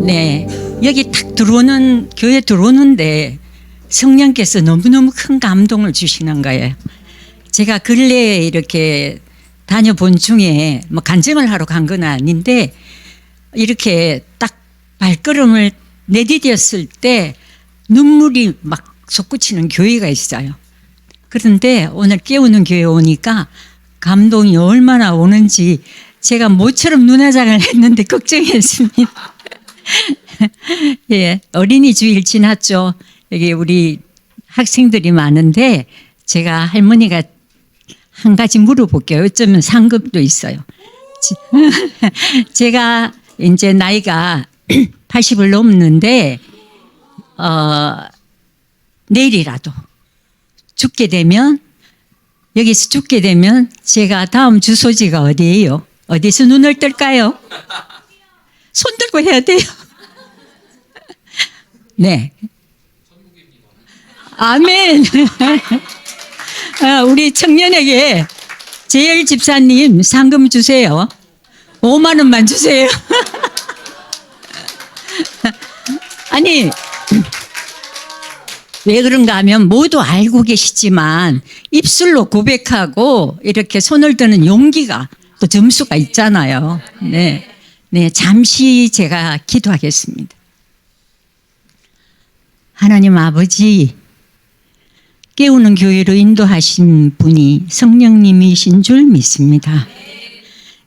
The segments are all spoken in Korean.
네, 여기 탁 들어오는, 교회 들어오는데 성령께서 너무너무 큰 감동을 주시는 거예요. 제가 근래에 이렇게 다녀본 중에 뭐 간증을 하러 간 건 아닌데 이렇게 딱 발걸음을 내디뎠을 때 눈물이 막 솟구치는 교회가 있어요. 그런데 오늘 깨우는 교회 오니까 감동이 얼마나 오는지 제가 모처럼 눈화장을 했는데 걱정했습니다. 예, 어린이 주일 지났죠. 여기 우리 학생들이 많은데 제가 할머니가 한 가지 물어볼게요. 어쩌면 상급도 있어요. 제가 이제 나이가 80을 넘는데 내일이라도 죽게 되면, 여기서 죽게 되면 제가 다음 주소지가 어디예요? 어디서 눈을 뜰까요? 손 들고 해야 돼요. 네. 아멘. 우리 청년에게 재열 집사님 상금 주세요. 5만 원만 주세요. 아니, 왜 그런가 하면 모두 알고 계시지만 입술로 고백하고 이렇게 손을 드는 용기가 또 점수가 있잖아요. 네. 네, 잠시 제가 기도하겠습니다. 하나님 아버지, 깨우는 교회로 인도하신 분이 성령님이신 줄 믿습니다.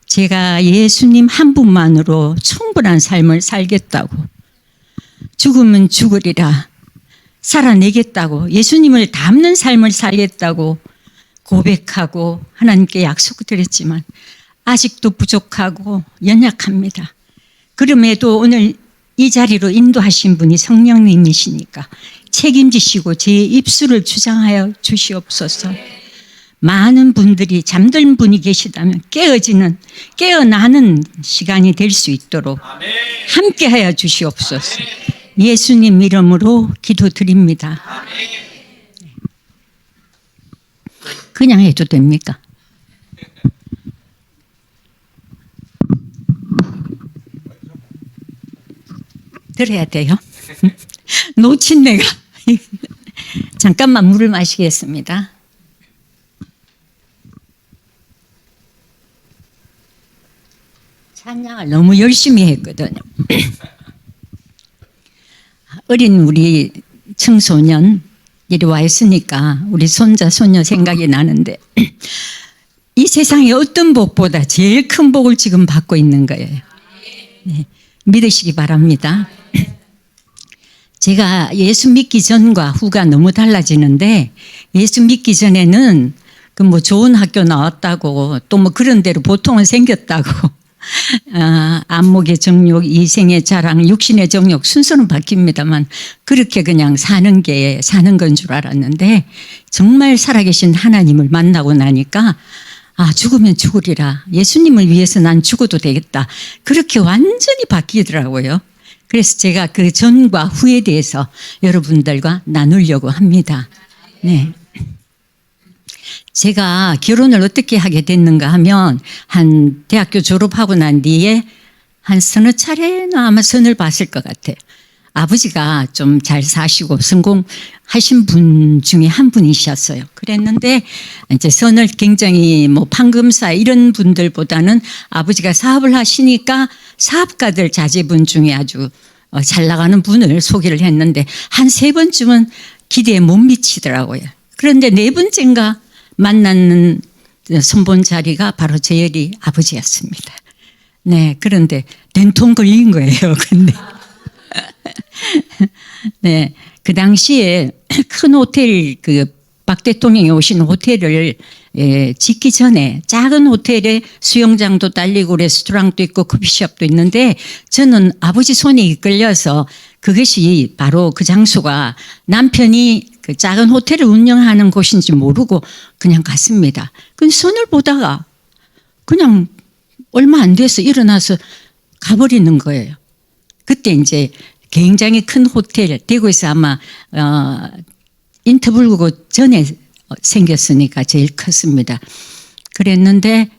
제가 예수님 한 분만으로 충분한 삶을 살겠다고, 죽으면 죽으리라, 살아내겠다고, 예수님을 닮는 삶을 살겠다고 고백하고 하나님께 약속드렸지만 아직도 부족하고 연약합니다. 그럼에도 오늘 이 자리로 인도하신 분이 성령님이시니까 책임지시고 제 입술을 주장하여 주시옵소서. 많은 분들이 잠든 분이 계시다면 깨어나는 시간이 될 수 있도록 함께하여 주시옵소서. 예수님 이름으로 기도드립니다. 그냥 해도 됩니까? 들어야 돼요. 놓친 내가. 잠깐만 물을 마시겠습니다. 찬양을 너무 열심히 했거든요. 어린 우리 청소년 이리 와 있으니까 우리 손자 손녀 생각이 나는데 이 세상에 어떤 복보다 제일 큰 복을 지금 받고 있는 거예요. 네, 믿으시기 바랍니다. 제가 예수 믿기 전과 후가 너무 달라지는데, 예수 믿기 전에는 그 뭐 좋은 학교 나왔다고 또 뭐 그런 대로 보통은 생겼다고 안목의 정욕, 이생의 자랑, 육신의 정욕 순서는 바뀝니다만 그렇게 그냥 사는 건 줄 알았는데, 정말 살아계신 하나님을 만나고 나니까 죽으면 죽으리라, 예수님을 위해서 난 죽어도 되겠다, 그렇게 완전히 바뀌더라고요. 그래서 제가 그 전과 후에 대해서 여러분들과 나누려고 합니다. 네. 제가 결혼을 어떻게 하게 됐는가 하면, 한 대학교 졸업하고 난 뒤에 한 서너 차례나 아마 선을 봤을 것 같아요. 아버지가 좀 잘 사시고 성공하신 분 중에 한 분이셨어요. 그랬는데 이제 선을 굉장히 뭐 판검사 이런 분들보다는 아버지가 사업을 하시니까 사업가들 자제분 중에 아주 잘 나가는 분을 소개를 했는데 한 3번쯤은 기대에 못 미치더라고요. 그런데 4번째인가 만나는 선본 자리가 바로 재열이 아버지였습니다. 네, 그런데 된통 걸린 거예요. 근데 네, 그 당시에 큰 호텔, 그 박 대통령이 오신 호텔을 짓기 전에 작은 호텔에 수영장도 딸리고 레스토랑도 있고 커피숍도 있는데, 저는 아버지 손에 이끌려서 그것이 바로 그 장소가 남편이 그 작은 호텔을 운영하는 곳인지 모르고 그냥 갔습니다. 그 손을 보다가 그냥 얼마 안 돼서 일어나서 가버리는 거예요. 그때 이제 굉장히 큰 호텔, 대구에서 아마 인터불구고 전에 생겼으니까 제일 컸습니다. 그랬는데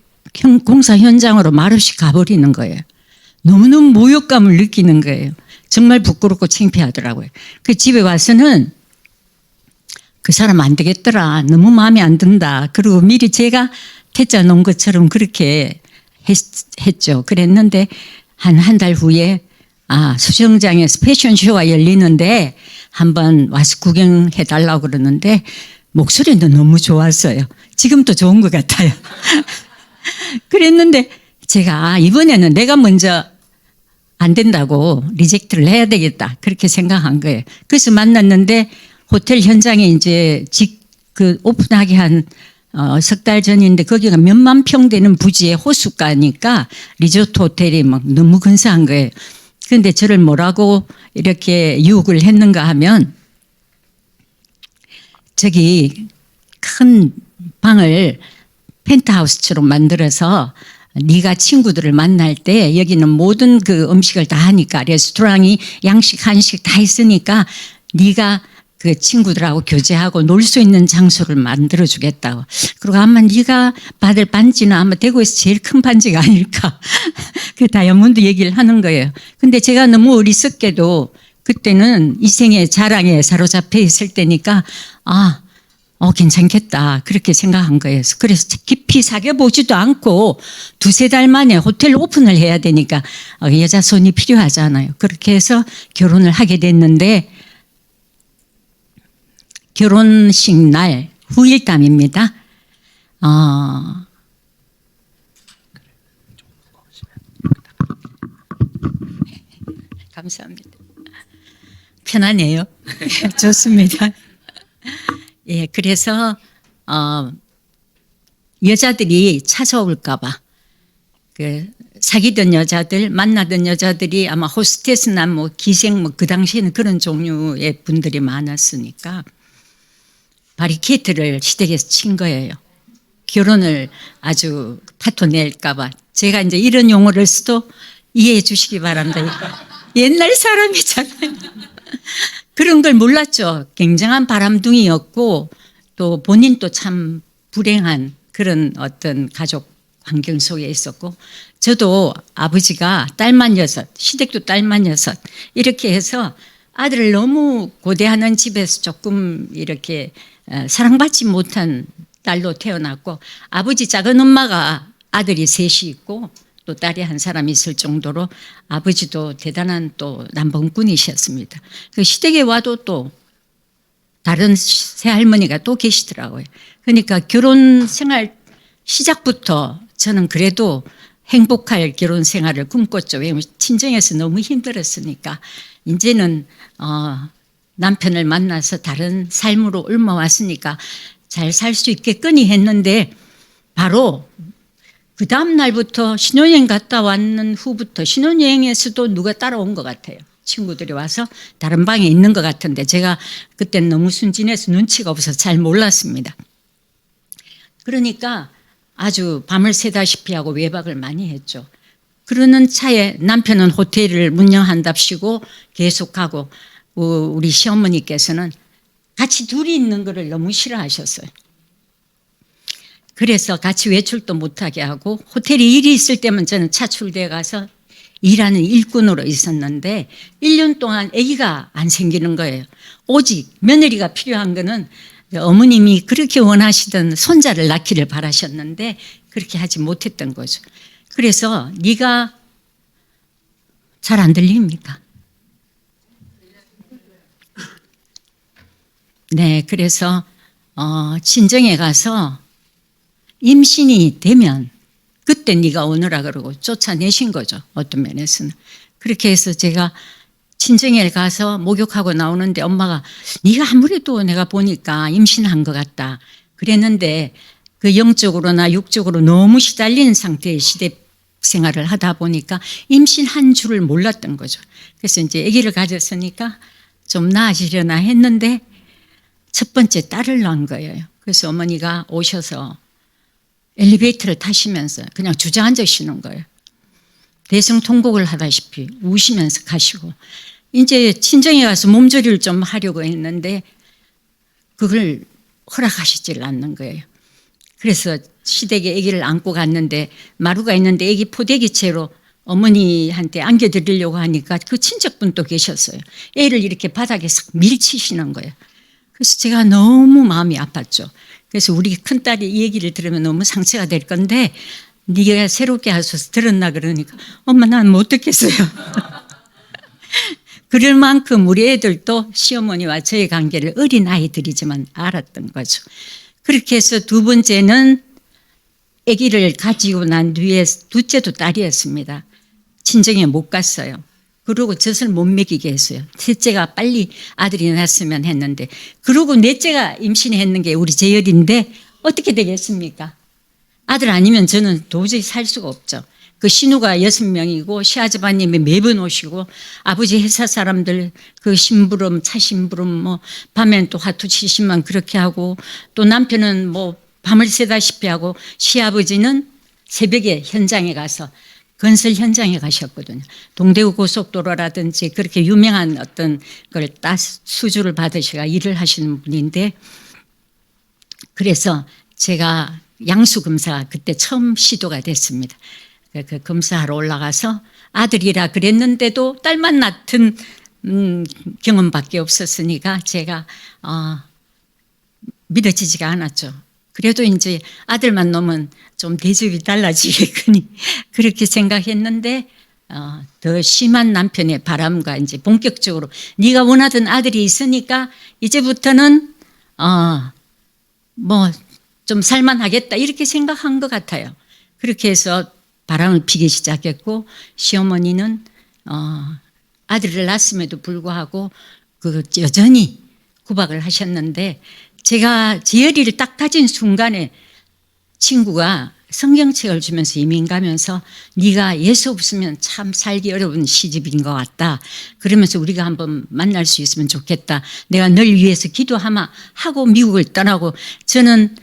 공사 현장으로 말없이 가버리는 거예요. 너무너무 모욕감을 느끼는 거예요. 정말 부끄럽고 창피하더라고요. 그 집에 와서는 그 사람 안 되겠더라. 너무 마음에 안 든다. 그리고 미리 제가 태자 놓은 것처럼 그렇게 했죠. 그랬는데 한 달 후에 수영장에서 패션쇼가 열리는데 한번 와서 구경해 달라고 그러는데 목소리도 너무 좋았어요. 지금도 좋은 것 같아요. 그랬는데 제가 이번에는 내가 먼저 안 된다고 리젝트를 해야 되겠다. 그렇게 생각한 거예요. 그래서 만났는데 호텔 현장에 이제 오픈하기 한 석 달 전인데 거기가 몇만 평 되는 부지의 호숫가니까 리조트 호텔이 막 너무 근사한 거예요. 그런데 저를 뭐라고 이렇게 유혹을 했는가 하면 저기 큰 방을 펜트하우스처럼 만들어서 네가 친구들을 만날 때 여기는 모든 그 음식을 다 하니까 레스토랑이 양식 한식 다 있으니까 네가 그 친구들하고 교제하고 놀 수 있는 장소를 만들어 주겠다고. 그리고 아마 네가 받을 반지는 아마 대구에서 제일 큰 반지가 아닐까. 그 다이아몬드 얘기를 하는 거예요. 근데 제가 너무 어리석게도 그때는 이생의 자랑에 사로잡혀 있을 때니까 괜찮겠다. 그렇게 생각한 거예요. 그래서 깊이 사귀어보지도 않고 두세 달 만에 호텔 오픈을 해야 되니까 여자 손이 필요하잖아요. 그렇게 해서 결혼을 하게 됐는데 결혼식 날 후일담입니다. 감사합니다. 편하네요. 좋습니다. 예, 그래서 여자들이 찾아올까봐 사귀던 여자들, 만나던 여자들이 아마 호스테스나 뭐 기생 그 당시에는 그런 종류의 분들이 많았으니까 바리케이트를 시댁에서 친 거예요. 결혼을 아주 파토 낼까봐. 제가 이제 이런 용어를 써도 이해해 주시기 바랍니다. 옛날 사람이잖아요. 그런 걸 몰랐죠. 굉장한 바람둥이였고 또 본인도 참 불행한 그런 어떤 가족 환경 속에 있었고 저도 아버지가 딸만 6, 시댁도 딸만 6 이렇게 해서 아들을 너무 고대하는 집에서 조금 이렇게 사랑받지 못한 딸로 태어났고 아버지 작은 엄마가 아들이 셋이 있고 또 딸이 한 사람 있을 정도로 아버지도 대단한 또 남봉꾼이셨습니다. 그 시댁에 와도 또 다른 새할머니가 또 계시더라고요. 그러니까 결혼 생활 시작부터 저는 그래도 행복할 결혼 생활을 꿈꿨죠. 왜냐하면 친정에서 너무 힘들었으니까 이제는 남편을 만나서 다른 삶으로 옮아왔으니까 잘 살 수 있겠거니 했는데 바로 그 다음 날부터 신혼여행 갔다 왔는 후부터 신혼여행에서도 누가 따라온 것 같아요. 친구들이 와서 다른 방에 있는 것 같은데 제가 그때는 너무 순진해서 눈치가 없어서 잘 몰랐습니다. 그러니까 아주 밤을 새다시피 하고 외박을 많이 했죠. 그러는 차에 남편은 호텔을 운영한답시고 계속하고 우리 시어머니께서는 같이 둘이 있는 거를 너무 싫어하셨어요. 그래서 같이 외출도 못하게 하고 호텔에 일이 있을 때면 저는 차출돼 가서 일하는 일꾼으로 있었는데 1년 동안 아기가 안 생기는 거예요. 오직 며느리가 필요한 거는 어머님이 그렇게 원하시던 손자를 낳기를 바라셨는데 그렇게 하지 못했던 거죠. 그래서 네가 잘 안 들립니까? 네, 그래서 친정에 가서 임신이 되면 그때 네가 오느라 그러고 쫓아내신 거죠. 어떤 면에서는. 그렇게 해서 제가 친정에 가서 목욕하고 나오는데 엄마가 네가 아무래도 내가 보니까 임신한 것 같다. 그랬는데 그 영적으로나 육적으로 너무 시달린 상태의 시댁 생활을 하다 보니까 임신한 줄을 몰랐던 거죠. 그래서 이제 아기를 가졌으니까 좀 나아지려나 했는데 첫 번째 딸을 낳은 거예요. 그래서 어머니가 오셔서 엘리베이터를 타시면서 그냥 주저앉으시는 거예요. 대성통곡을 하다시피 우시면서 가시고 이제 친정에 가서 몸조리를 좀 하려고 했는데 그걸 허락하시질 않는 거예요. 그래서 시댁에 아기를 안고 갔는데 마루가 있는데 아기 포대기채로 어머니한테 안겨드리려고 하니까 그 친척분도 계셨어요. 애를 이렇게 바닥에 싹 밀치시는 거예요. 그래서 제가 너무 마음이 아팠죠. 그래서 우리 큰딸이 이 얘기를 들으면 너무 상처가 될 건데 네가 새롭게 하셔서 들었나 그러니까 엄마 난 못 듣겠어요. 그럴 만큼 우리 애들도 시어머니와 저의 관계를 어린 아이들이지만 알았던 거죠. 그렇게 해서 두 번째는 아기를 가지고 난 뒤에 둘째도 딸이었습니다. 친정에 못 갔어요. 그러고 젖을 못 먹이게 했어요. 셋째가 빨리 아들이 낳았으면 했는데, 그러고 넷째가 임신했는 게 우리 재열인데 어떻게 되겠습니까? 아들 아니면 저는 도저히 살 수가 없죠. 그 신우가 6명이고 시아버님이 매번 오시고 아버지 회사 사람들 그 심부름 차심부름 뭐 밤엔 또 화투 70만 그렇게 하고 또 남편은 뭐 밤을 새다시피 하고 시아버지는 새벽에 현장에 가서 건설 현장에 가셨거든요. 동대구 고속도로라든지 그렇게 유명한 어떤 걸 다 수주를 받으시가 일을 하시는 분인데, 그래서 제가 양수검사 그때 처음 시도가 됐습니다. 그 검사하러 올라가서 아들이라 그랬는데도 딸만 낳던 경험밖에 없었으니까 제가 믿어지지가 않았죠. 그래도 이제 아들만 놓으면 좀 대접이 달라지겠거니 그렇게 생각했는데 더 심한 남편의 바람과 이제 본격적으로 네가 원하던 아들이 있으니까 이제부터는 뭐 좀 살만하겠다 이렇게 생각한 것 같아요. 그렇게 해서 바람을 피기 시작했고 시어머니는 아들을 낳았음에도 불구하고 그 여전히 구박을 하셨는데, 제가 지열이를 딱 가진 순간에 친구가 성경책을 주면서 이민 가면서 네가 예수 없으면 참 살기 어려운 시집인 것 같다. 그러면서 우리가 한번 만날 수 있으면 좋겠다. 내가 널 위해서 기도하마 하고 미국을 떠나고, 저는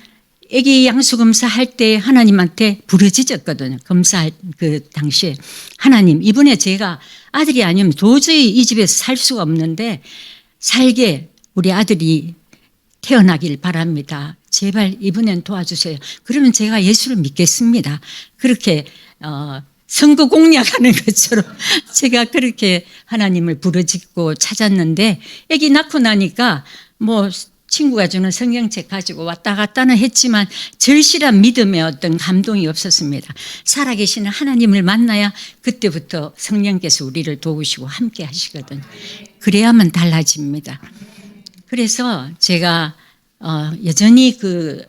아기 양수검사 할 때 하나님한테 부르짖었거든요. 검사할 그 당시에 하나님 이번에 제가 아들이 아니면 도저히 이 집에서 살 수가 없는데 살게 우리 아들이 태어나길 바랍니다. 제발 이번엔 도와주세요. 그러면 제가 예수를 믿겠습니다. 그렇게 선거 공약하는 것처럼 제가 그렇게 하나님을 부르짖고 찾았는데, 아기 낳고 나니까 뭐 친구가 주는 성경책 가지고 왔다 갔다는 했지만 절실한 믿음의 어떤 감동이 없었습니다. 살아계시는 하나님을 만나야 그때부터 성령께서 우리를 도우시고 함께 하시거든요. 그래야만 달라집니다. 그래서 제가 여전히 그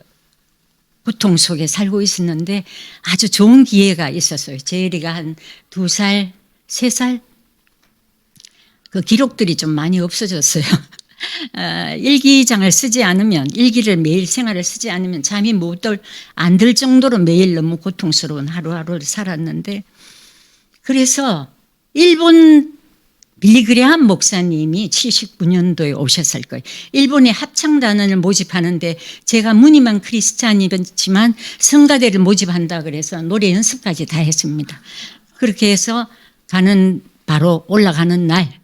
고통 속에 살고 있었는데 아주 좋은 기회가 있었어요. 제일이가 한 2살, 3살 그 기록들이 좀 많이 없어졌어요. 일기장을 쓰지 않으면, 일기를 매일 생활을 쓰지 않으면 잠이 안 들 정도로 매일 너무 고통스러운 하루하루를 살았는데, 그래서 일본 빌리그레함 목사님이 79년도에 오셨을 거예요. 일본의 합창단원을 모집하는데 제가 무늬만 크리스찬이지만 성가대를 모집한다 그래서 노래 연습까지 다 했습니다. 그렇게 해서 바로 올라가는 날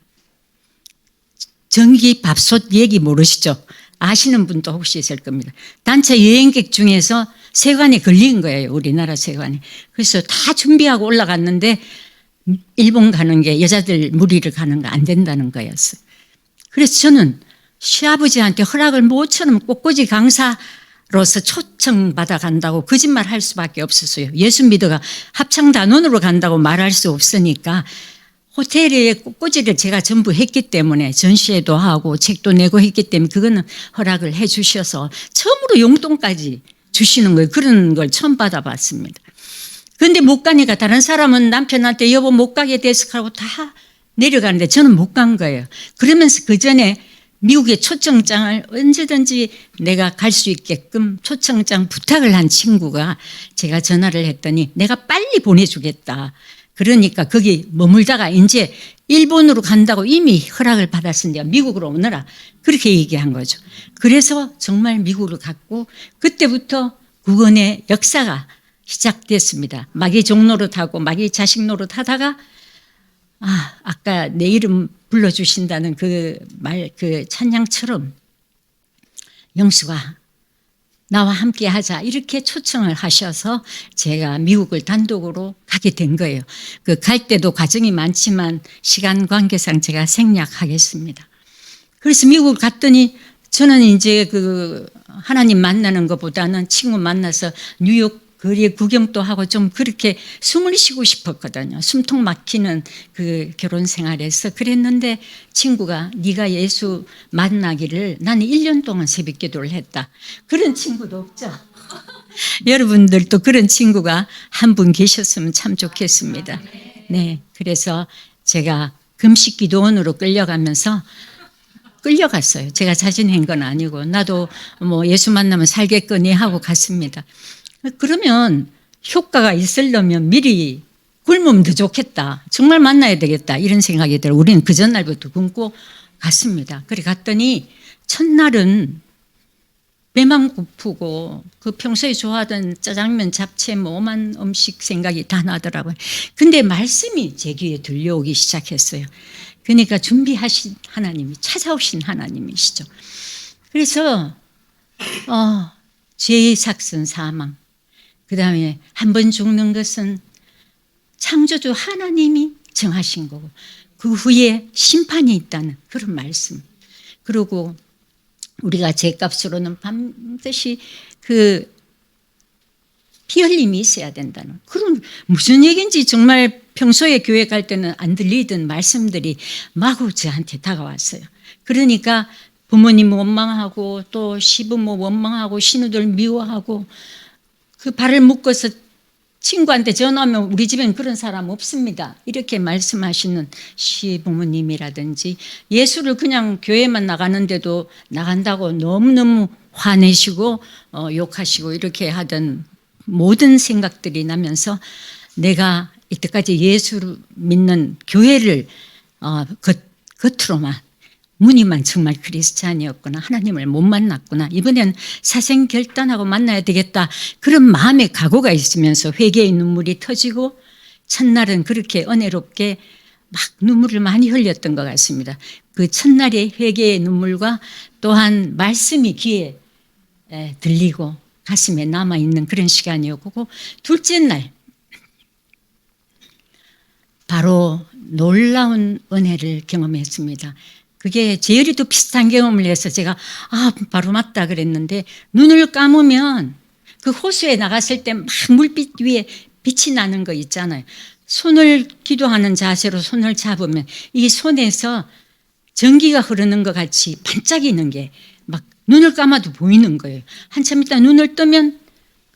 전기 밥솥 얘기 모르시죠? 아시는 분도 혹시 있을 겁니다. 단체 여행객 중에서 세관에 걸린 거예요. 우리나라 세관에. 그래서 다 준비하고 올라갔는데 일본 가는 게 여자들 무리를 가는 거 안 된다는 거였어요. 그래서 저는 시아버지한테 허락을 모처럼 꽃꽂이 강사로서 초청받아 간다고 거짓말 할 수밖에 없었어요. 예수 믿어가 합창단원으로 간다고 말할 수 없으니까 호텔에 꽃꽂이를 제가 전부 했기 때문에 전시회도 하고 책도 내고 했기 때문에 그거는 허락을 해 주셔서 처음으로 용돈까지 주시는 거예요. 그런 걸 처음 받아봤습니다. 그런데 못 가니까 다른 사람은 남편한테 여보 못 가게 돼서 하고 다 내려가는데 저는 못 간 거예요. 그러면서 그 전에 미국의 초청장을 언제든지 내가 갈 수 있게끔 초청장 부탁을 한 친구가 제가 전화를 했더니 내가 빨리 보내주겠다. 그러니까 거기 머물다가 이제 일본으로 간다고 이미 허락을 받았으니까 미국으로 오너라. 그렇게 얘기한 거죠. 그래서 정말 미국으로 갔고 그때부터 국언의 역사가 시작됐습니다. 마귀 종노릇하고 마귀 자식 노릇하다가 아까 내 이름 불러주신다는 그 찬양처럼 영수가 나와 함께 하자 이렇게 초청을 하셔서 제가 미국을 단독으로 가게 된 거예요. 그 갈 때도 과정이 많지만 시간 관계상 제가 생략하겠습니다. 그래서 미국을 갔더니 저는 이제 그 하나님 만나는 것보다는 친구 만나서 뉴욕 거리에 구경도 하고 좀 그렇게 숨을 쉬고 싶었거든요. 숨통 막히는 그 결혼 생활에서 그랬는데 친구가 네가 예수 만나기를 나는 1년 동안 새벽 기도를 했다. 그런 친구도 없죠. 여러분들도 그런 친구가 한 분 계셨으면 참 좋겠습니다. 네, 그래서 제가 금식 기도원으로 끌려갔어요. 제가 자진한 건 아니고 나도 뭐 예수 만나면 살겠거니 하고 갔습니다. 그러면 효과가 있으려면 미리 굶으면 더 좋겠다. 정말 만나야 되겠다. 이런 생각이 들어요. 우리는 그 전날부터 굶고 갔습니다. 그래 갔더니 첫날은 배만 고프고 그 평소에 좋아하던 짜장면, 잡채, 오만 음식 생각이 다 나더라고요. 근데 말씀이 제 귀에 들려오기 시작했어요. 그러니까 준비하신 하나님이 찾아오신 하나님이시죠. 그래서 죄의 삭선 사망, 그 다음에 한 번 죽는 것은 창조주 하나님이 정하신 거고 그 후에 심판이 있다는 그런 말씀. 그리고 우리가 죄값으로는 반드시 그 피 흘림이 있어야 된다는 그런 무슨 얘기인지 정말 평소에 교회 갈 때는 안 들리던 말씀들이 마구 저한테 다가왔어요. 그러니까 부모님 원망하고 또 시부모 원망하고 신우들 미워하고 그 발을 묶어서 친구한테 전화하면 우리 집엔 그런 사람 없습니다. 이렇게 말씀하시는 시부모님이라든지 예수를 그냥 교회만 나가는데도 나간다고 너무너무 화내시고 욕하시고 이렇게 하던 모든 생각들이 나면서 내가 이때까지 예수를 믿는 교회를 겉으로만 무늬만 정말 크리스찬이었구나. 하나님을 못 만났구나. 이번엔 사생 결단하고 만나야 되겠다. 그런 마음의 각오가 있으면서 회개의 눈물이 터지고 첫날은 그렇게 은혜롭게 막 눈물을 많이 흘렸던 것 같습니다. 그 첫날의 회개의 눈물과 또한 말씀이 귀에 들리고 가슴에 남아있는 그런 시간이었고 둘째 날 바로 놀라운 은혜를 경험했습니다. 그게 제어리도 비슷한 경험을 해서 제가 바로 맞다 그랬는데 눈을 감으면 그 호수에 나갔을 때 막 물빛 위에 빛이 나는 거 있잖아요. 손을 기도하는 자세로 손을 잡으면 이 손에서 전기가 흐르는 것 같이 반짝이는 게 막 눈을 감아도 보이는 거예요. 한참 있다 눈을 뜨면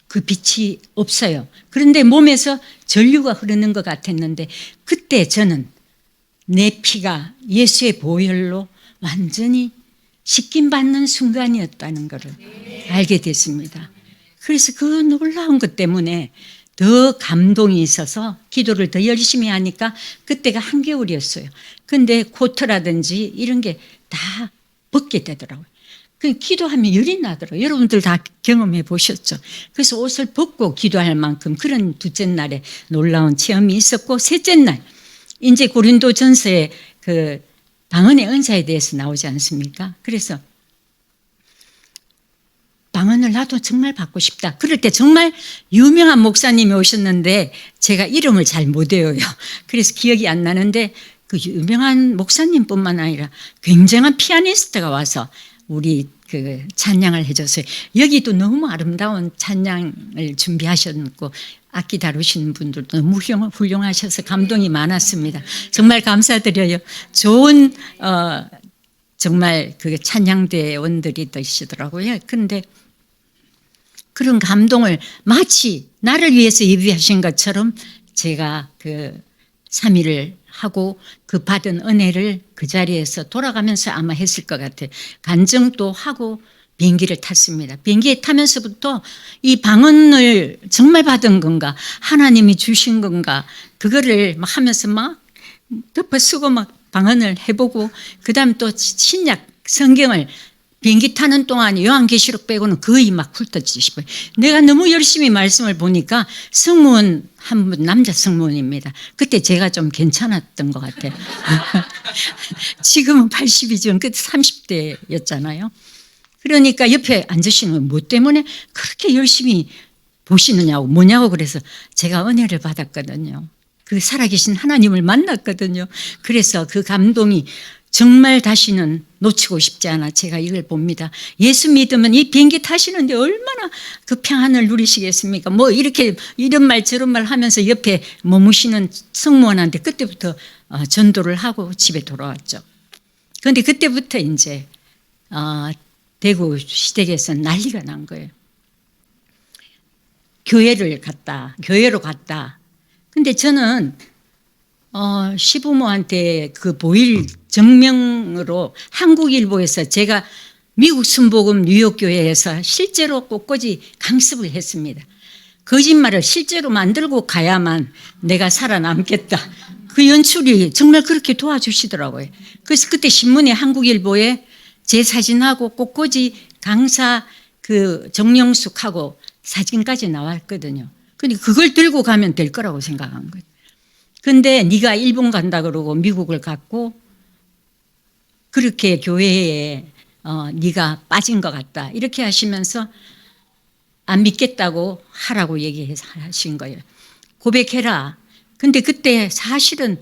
그 빛이 없어요. 그런데 몸에서 전류가 흐르는 것 같았는데 그때 저는 내 피가 예수의 보혈로 완전히 씻김받는 순간이었다는 것을 알게 됐습니다. 그래서 그 놀라운 것 때문에 더 감동이 있어서 기도를 더 열심히 하니까 그때가 한겨울이었어요. 근데 코트라든지 이런 게 다 벗게 되더라고요. 그 기도하면 열이 나더라고요. 여러분들 다 경험해 보셨죠. 그래서 옷을 벗고 기도할 만큼 그런 둘째 날에 놀라운 체험이 있었고 셋째 날 이제 고린도 전서에 그 방언의 은사에 대해서 나오지 않습니까? 그래서 방언을 나도 정말 받고 싶다. 그럴 때 정말 유명한 목사님이 오셨는데 제가 이름을 잘 못 외워요. 그래서 기억이 안 나는데 그 유명한 목사님뿐만 아니라 굉장한 피아니스트가 와서 우리 그 찬양을 해줬어요. 여기도 너무 아름다운 찬양을 준비하셨고 악기 다루시는 분들도 너무 훌륭하셔서 감동이 많았습니다. 정말 감사드려요. 좋은 정말 그 찬양대원들이 되시더라고요. 그런데 그런 감동을 마치 나를 위해서 예비하신 것처럼 제가 그 3일을 하고 그 받은 은혜를 그 자리에서 돌아가면서 아마 했을 것 같아요. 간증도 하고 비행기를 탔습니다. 비행기에 타면서부터 이 방언을 정말 받은 건가 하나님이 주신 건가 그거를 막 하면서 막 덮어쓰고 막 방언을 해보고 그다음 또 신약 성경을 비행기 타는 동안 요한계시록 빼고는 거의 막 훑어지시고요. 내가 너무 열심히 말씀을 보니까 성문 한 분 남자 성문입니다. 그때 제가 좀 괜찮았던 것 같아요. 지금은 80이죠. 그때 30대였잖아요. 그러니까 옆에 앉으시는 뭐 때문에 그렇게 열심히 보시느냐고 뭐냐고 그래서 제가 은혜를 받았거든요. 그 살아계신 하나님을 만났거든요. 그래서 그 감동이 정말 다시는 놓치고 싶지 않아 제가 이걸 봅니다. 예수 믿으면 이 비행기 타시는데 얼마나 그 평안을 누리시겠습니까? 뭐 이렇게 이런 말 저런 말 하면서 옆에 머무시는 승무원한테 그때부터 전도를 하고 집에 돌아왔죠. 그런데 그때부터 이제 대구 시댁에서 난리가 난 거예요. 교회로 갔다. 근데 저는 시부모한테 그 보일 정명으로 한국일보에서 제가 미국 순복음 뉴욕교회에서 실제로 꽃꽂이 강습을 했습니다. 거짓말을 실제로 만들고 가야만 내가 살아남겠다. 그 연출이 정말 그렇게 도와주시더라고요. 그래서 그때 신문에 한국일보에 제 사진하고 꽃꽂이 강사 그 정영숙하고 사진까지 나왔거든요. 근데 그걸 들고 가면 될 거라고 생각한 거예요. 근데 네가 일본 간다 그러고 미국을 갔고 그렇게 교회에 네가 빠진 것 같다. 이렇게 하시면서 안 믿겠다고 하라고 얘기하신 거예요. 고백해라. 근데 그때 사실은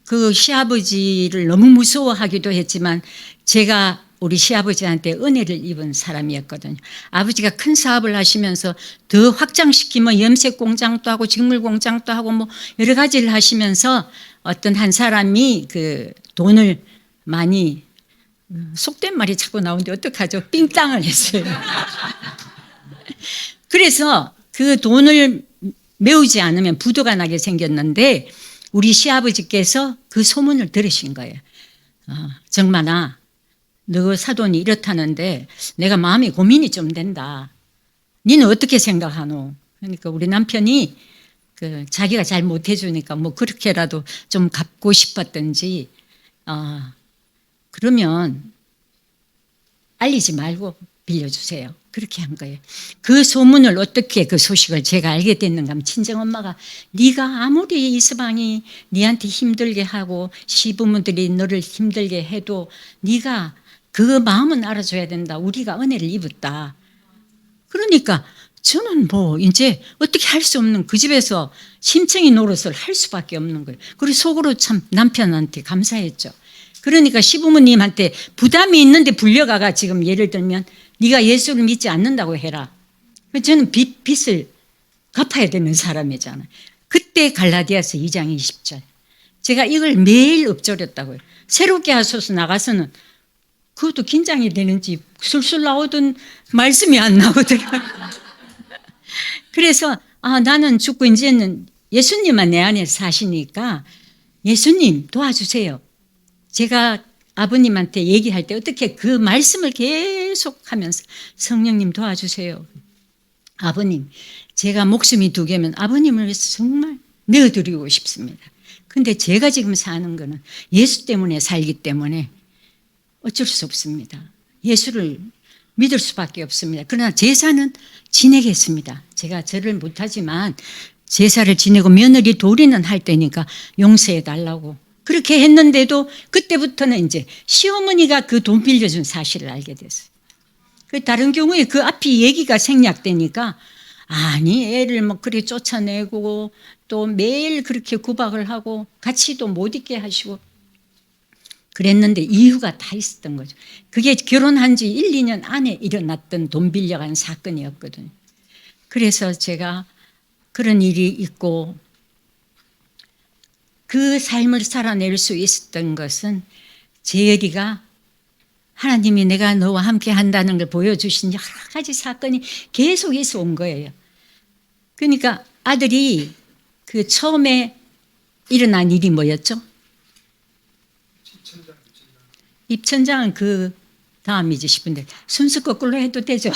그 시아버지를 너무 무서워하기도 했지만 제가 우리 시아버지한테 은혜를 입은 사람이었거든요. 아버지가 큰 사업을 하시면서 더 확장시키면 염색 공장도 하고 직물 공장도 하고 뭐 여러 가지를 하시면서 어떤 한 사람이 그 돈을 많이 속된 말이 자꾸 나오는데 어떡하죠? 삥땅을 했어요. 그래서 그 돈을 메우지 않으면 부도가 나게 생겼는데 우리 시아버지께서 그 소문을 들으신 거예요. 정만아, 너 사돈이 이렇다는데 내가 마음이 고민이 좀 된다. 니는 어떻게 생각하노? 그러니까 우리 남편이 그 자기가 잘 못해주니까 뭐 그렇게라도 좀 갚고 싶었던지 그러면 알리지 말고 빌려주세요. 그렇게 한 거예요. 그 소문을 어떻게 그 소식을 제가 알게 됐는가 하면 친정엄마가 네가 아무리 이서방이 네한테 힘들게 하고 시부모들이 너를 힘들게 해도 네가 그 마음은 알아줘야 된다. 우리가 은혜를 입었다. 그러니까 저는 뭐 이제 어떻게 할 수 없는 그 집에서 심청이 노릇을 할 수밖에 없는 거예요. 그리고 속으로 참 남편한테 감사했죠. 그러니까 시부모님한테 부담이 있는데 불려가가 지금 예를 들면 네가 예수를 믿지 않는다고 해라. 저는 빚을 갚아야 되는 사람이잖아요. 그때 갈라디아서 2장 20절. 제가 이걸 매일 읊조렸다고요. 새롭게 하소서 나가서는 그것도 긴장이 되는지 술술 나오던 말씀이 안 나오더라고요. 그래서 나는 죽고 이제는 예수님만 내 안에 사시니까 예수님 도와주세요. 제가 아버님한테 얘기할 때 어떻게 그 말씀을 계속하면서 성령님 도와주세요. 아버님, 제가 목숨이 2개면 아버님을 위해서 정말 내어드리고 싶습니다. 근데 제가 지금 사는 거는 예수 때문에 살기 때문에 어쩔 수 없습니다. 예수를 믿을 수밖에 없습니다. 그러나 제사는 지내겠습니다. 제가 절을 못하지만 제사를 지내고 며느리 도리는 할 때니까 용서해 달라고 그렇게 했는데도 그때부터는 이제 시어머니가 그 돈 빌려준 사실을 알게 됐어요. 다른 경우에 그 앞이 얘기가 생략되니까 아니 애를 뭐 그렇게 쫓아내고 또 매일 그렇게 구박을 하고 같이도 못 있게 하시고 그랬는데 이유가 다 있었던 거죠. 그게 결혼한 지 1, 2년 안에 일어났던 돈 빌려간 사건이었거든요. 그래서 제가 그런 일이 있고 그 삶을 살아낼 수 있었던 것은 재열이가 하나님이 내가 너와 함께 한다는 걸 보여주신 여러 가지 사건이 계속 있어 온 거예요. 그러니까 아들이 그 처음에 일어난 일이 뭐였죠? 입천장은 그 다음이지 싶은데 순서 거꾸로 해도 되죠.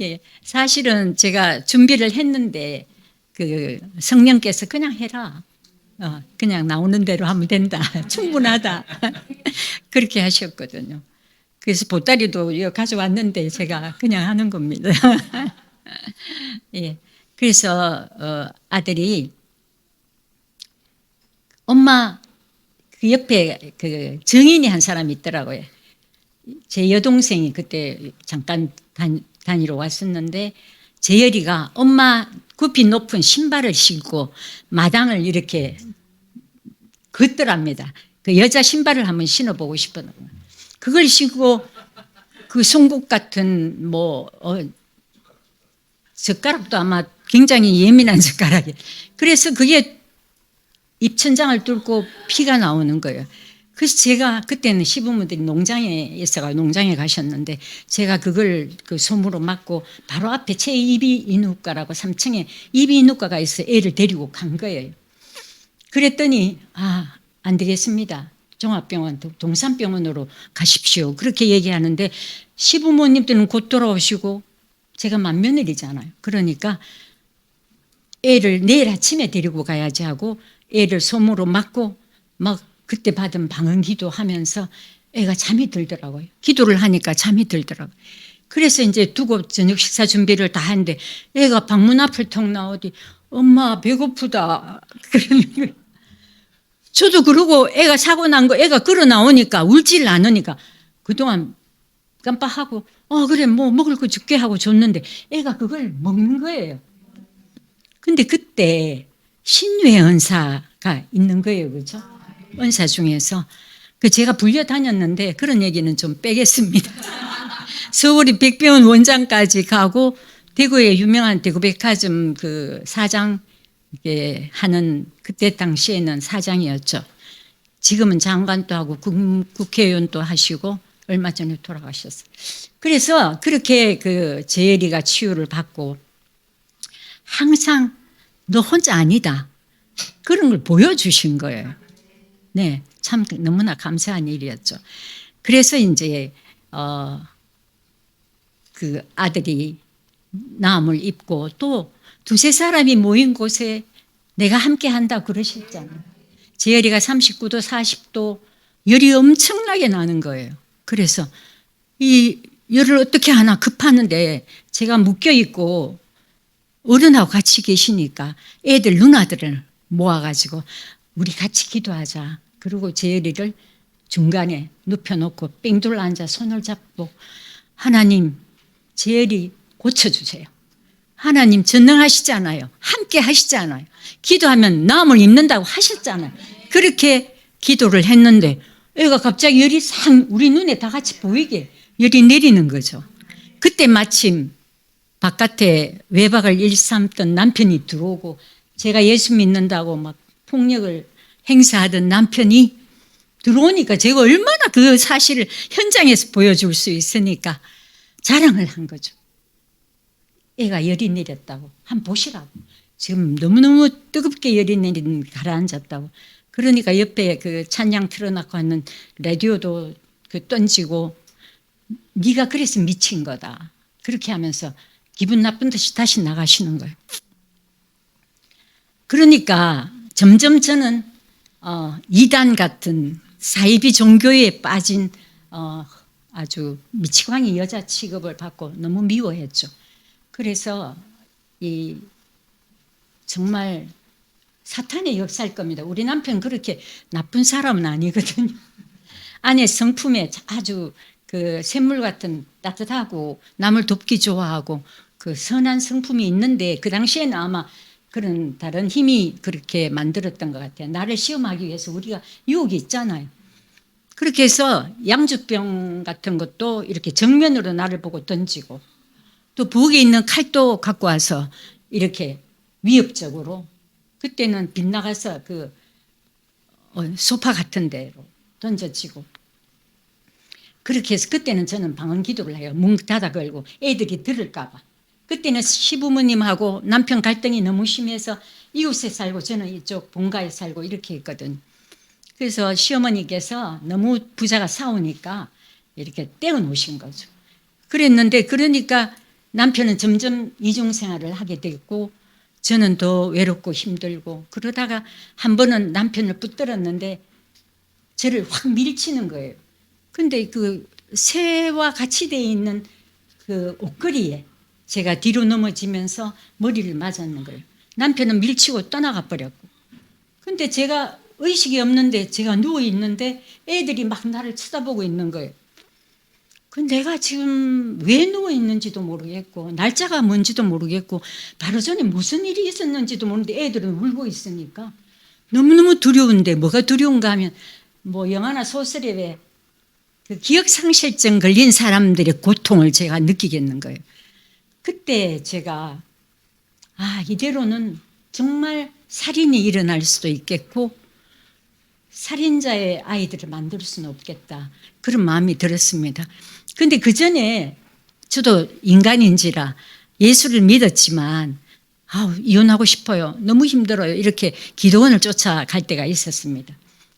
예, 사실은 제가 준비를 했는데 그 성령께서 그냥 해라. 그냥 나오는 대로 하면 된다. 충분하다. 그렇게 하셨거든요. 그래서 보따리도 가져왔는데 제가 그냥 하는 겁니다. 예, 그래서 아들이 엄마 그 옆에 그 정인이 한 사람이 있더라고요. 제 여동생이 그때 잠깐 다니러 왔었는데 재열이가 엄마 굽이 높은 신발을 신고 마당을 이렇게 걷더랍니다. 그 여자 신발을 한번 신어보고 싶어요. 그걸 신고 그 송곳 같은 젓가락도 아마 굉장히 예민한 젓가락이. 그래서 그게 입천장을 뚫고 피가 나오는 거예요. 그래서 제가 그때는 시부모들이 농장에 있어가 농장에 가셨는데 제가 그걸 그 솜으로 막고 바로 앞에 제2비인후과라고 3층에 이비인후과가 있어 애를 데리고 간 거예요. 그랬더니 안 되겠습니다. 종합병원 동산병원으로 가십시오. 그렇게 얘기하는데 시부모님들은 곧 돌아오시고 제가 맏며느리잖아요. 그러니까 애를 내일 아침에 데리고 가야지 하고 애를 솜으로 막고 막 그때 받은 방언기도 하면서 애가 잠이 들더라고요. 기도를 하니까 잠이 들더라고요. 그래서 이제 두고 저녁 식사 준비를 다 하는데 애가 방문 앞을 턱 나오더니 엄마 배고프다 그러는 거예요. 저도 그러고 애가 사고 난 거 애가 걸어 나오니까 울지를 않으니까 그동안 깜빡하고 그래 뭐 먹을 거 줄게 하고 줬는데 애가 그걸 먹는 거예요. 근데 그때 신유의 은사가 있는 거예요. 그렇죠? 은사 중에서 제가 불려 다녔는데 그런 얘기는 좀 빼겠습니다. 서울이 백병원 원장까지 가고 대구의 유명한 대구백화점 그 사장 하는 그때 당시에는 사장이었죠. 지금은 장관도 하고 국회의원도 하시고 얼마 전에 돌아가셨어요. 그래서 그렇게 그 재열이가 치유를 받고 항상 너 혼자 아니다. 그런 걸 보여주신 거예요. 네, 참 너무나 감사한 일이었죠. 그래서 이제 그 아들이 나음을 입고 또 두세 사람이 모인 곳에 내가 함께 한다 그러셨잖아요. 재열이가 39도 40도 열이 엄청나게 나는 거예요. 그래서 이 열을 어떻게 하나 급하는데 제가 묶여 있고 어른하고 같이 계시니까 애들 누나들을 모아가지고 우리 같이 기도하자. 그리고 재열이를 중간에 눕혀놓고 삥 둘러 앉아 손을 잡고 하나님 재열이 고쳐주세요. 하나님 전능하시잖아요. 함께 하시잖아요. 기도하면 나음을 입는다고 하셨잖아요. 그렇게 기도를 했는데 애가 갑자기 열이 상 우리 눈에 다 같이 보이게 열이 내리는 거죠. 그때 마침 바깥에 외박을 일삼던 남편이 들어오고 제가 예수 믿는다고 막 폭력을 행사하던 남편이 들어오니까 제가 얼마나 그 사실을 현장에서 보여줄 수 있으니까 자랑을 한 거죠. 애가 열이 내렸다고 한번 보시라고. 지금 너무너무 뜨겁게 열이 내린 가라앉았다고. 그러니까 옆에 그 찬양 틀어놓고 하는 라디오도 그 던지고 네가 그래서 미친 거다. 그렇게 하면서 기분 나쁜 듯이 다시 나가시는 거예요. 그러니까 점점 저는 이단 같은 사이비 종교에 빠진 아주 미치광이 여자 취급을 받고 너무 미워했죠. 그래서 이 정말 사탄의 역사일 겁니다. 우리 남편 그렇게 나쁜 사람은 아니거든요. 안에 성품에 아주 그 샘물 같은 따뜻하고 남을 돕기 좋아하고 그 선한 성품이 있는데 그 당시에는 아마 그런 다른 힘이 그렇게 만들었던 것 같아요. 나를 시험하기 위해서 우리가 유혹이 있잖아요. 그렇게 해서 양주병 같은 것도 이렇게 정면으로 나를 보고 던지고 또 부엌에 있는 칼도 갖고 와서 이렇게 위협적으로 그때는 빗나가서 그 소파 같은 데로 던져지고 그렇게 해서 그때는 저는 방언 기도를 해요. 문 닫아 걸고 애들이 들을까 봐. 그때는 시부모님하고 남편 갈등이 너무 심해서 이웃에 살고 저는 이쪽 본가에 살고 이렇게 했거든. 그래서 시어머니께서 너무 부자가 싸우니까 이렇게 떼어놓으신 거죠. 그랬는데 그러니까 남편은 점점 이중생활을 하게 됐고 저는 더 외롭고 힘들고 그러다가 한 번은 남편을 붙들었는데 저를 확 밀치는 거예요. 근데 그 새와 같이 되어 있는 그 옷걸이에 제가 뒤로 넘어지면서 머리를 맞았는 거예요. 남편은 밀치고 떠나가 버렸고. 근데 제가 의식이 없는데 제가 누워 있는데 애들이 막 나를 쳐다보고 있는 거예요. 그 내가 지금 왜 누워 있는지도 모르겠고 날짜가 뭔지도 모르겠고 바로 전에 무슨 일이 있었는지도 모르는데 애들은 울고 있으니까 너무너무 두려운데 뭐가 두려운가 하면 뭐 영화나 소설에 왜 그 기억상실증 걸린 사람들의 고통을 제가 느끼겠는 거예요. 그때 제가 이대로는 정말 살인이 일어날 수도 있겠고 살인자의 아이들을 만들 수는 없겠다. 그런 마음이 들었습니다. 근데 그 전에 저도 인간인지라 예수를 믿었지만 이혼하고 싶어요. 너무 힘들어요. 이렇게 기도원을 쫓아갈 때가 있었습니다.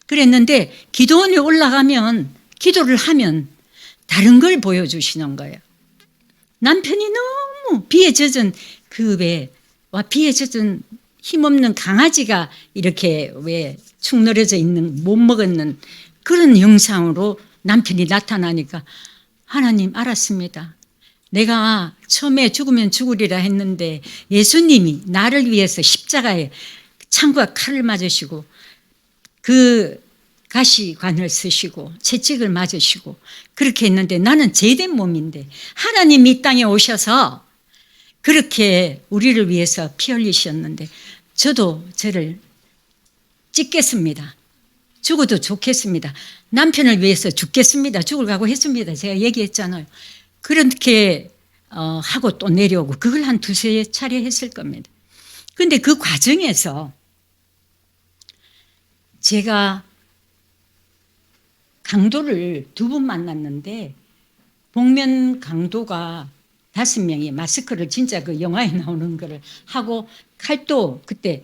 그랬는데 기도원에 올라가면 기도를 하면 다른 걸 보여주시는 거예요. 남편이 너무 비에 젖은 비에 젖은 힘없는 강아지가 이렇게 왜 축 늘어져 있는 못 먹었는 그런 형상으로 남편이 나타나니까 하나님 알았습니다. 내가 처음에 죽으면 죽으리라 했는데 예수님이 나를 위해서 십자가에 창과 칼을 맞으시고 그 가시관을 쓰시고 채찍을 맞으시고 그렇게 했는데 나는 죄된 몸인데 하나님이 이 땅에 오셔서 그렇게 우리를 위해서 피 흘리셨는데 저도 저를 찍겠습니다. 죽어도 좋겠습니다. 남편을 위해서 죽겠습니다. 죽을 각오 했습니다. 제가 얘기했잖아요. 그렇게 하고 또 내려오고 그걸 한 두세 차례 했을 겁니다. 그런데 그 과정에서 제가 강도를 2번 만났는데 복면 강도가 5명이 마스크를 진짜 그 영화에 나오는 거를 하고 칼도 그때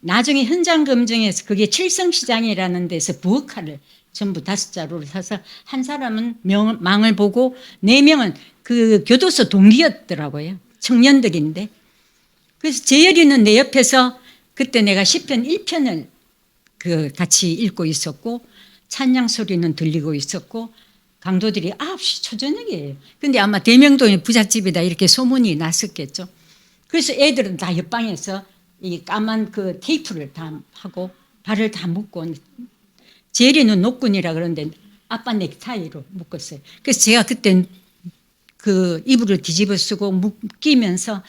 나중에 현장 검증에서 그게 칠성시장이라는 데서 부엌칼을 전부 5자루를 사서 한 사람은 망을 보고 4명은 그 교도소 동기였더라고요. 청년들인데. 그래서 재열이는 내 옆에서 그때 내가 시편 1편을 같이 읽고 있었고 찬양 소리는 들리고 있었고 강도들이 9시 초저녁이에요. 근데 아마 대명동의 부잣집이다 이렇게 소문이 났었겠죠. 그래서 애들은 다 옆방에서 이 까만 그 테이프를 다 하고 발을 다 묶고 제리는 노끈이라 그러는데 아빠 넥타이로 묶었어요. 그래서 제가 그때 그 이불을 뒤집어 쓰고 묶이면서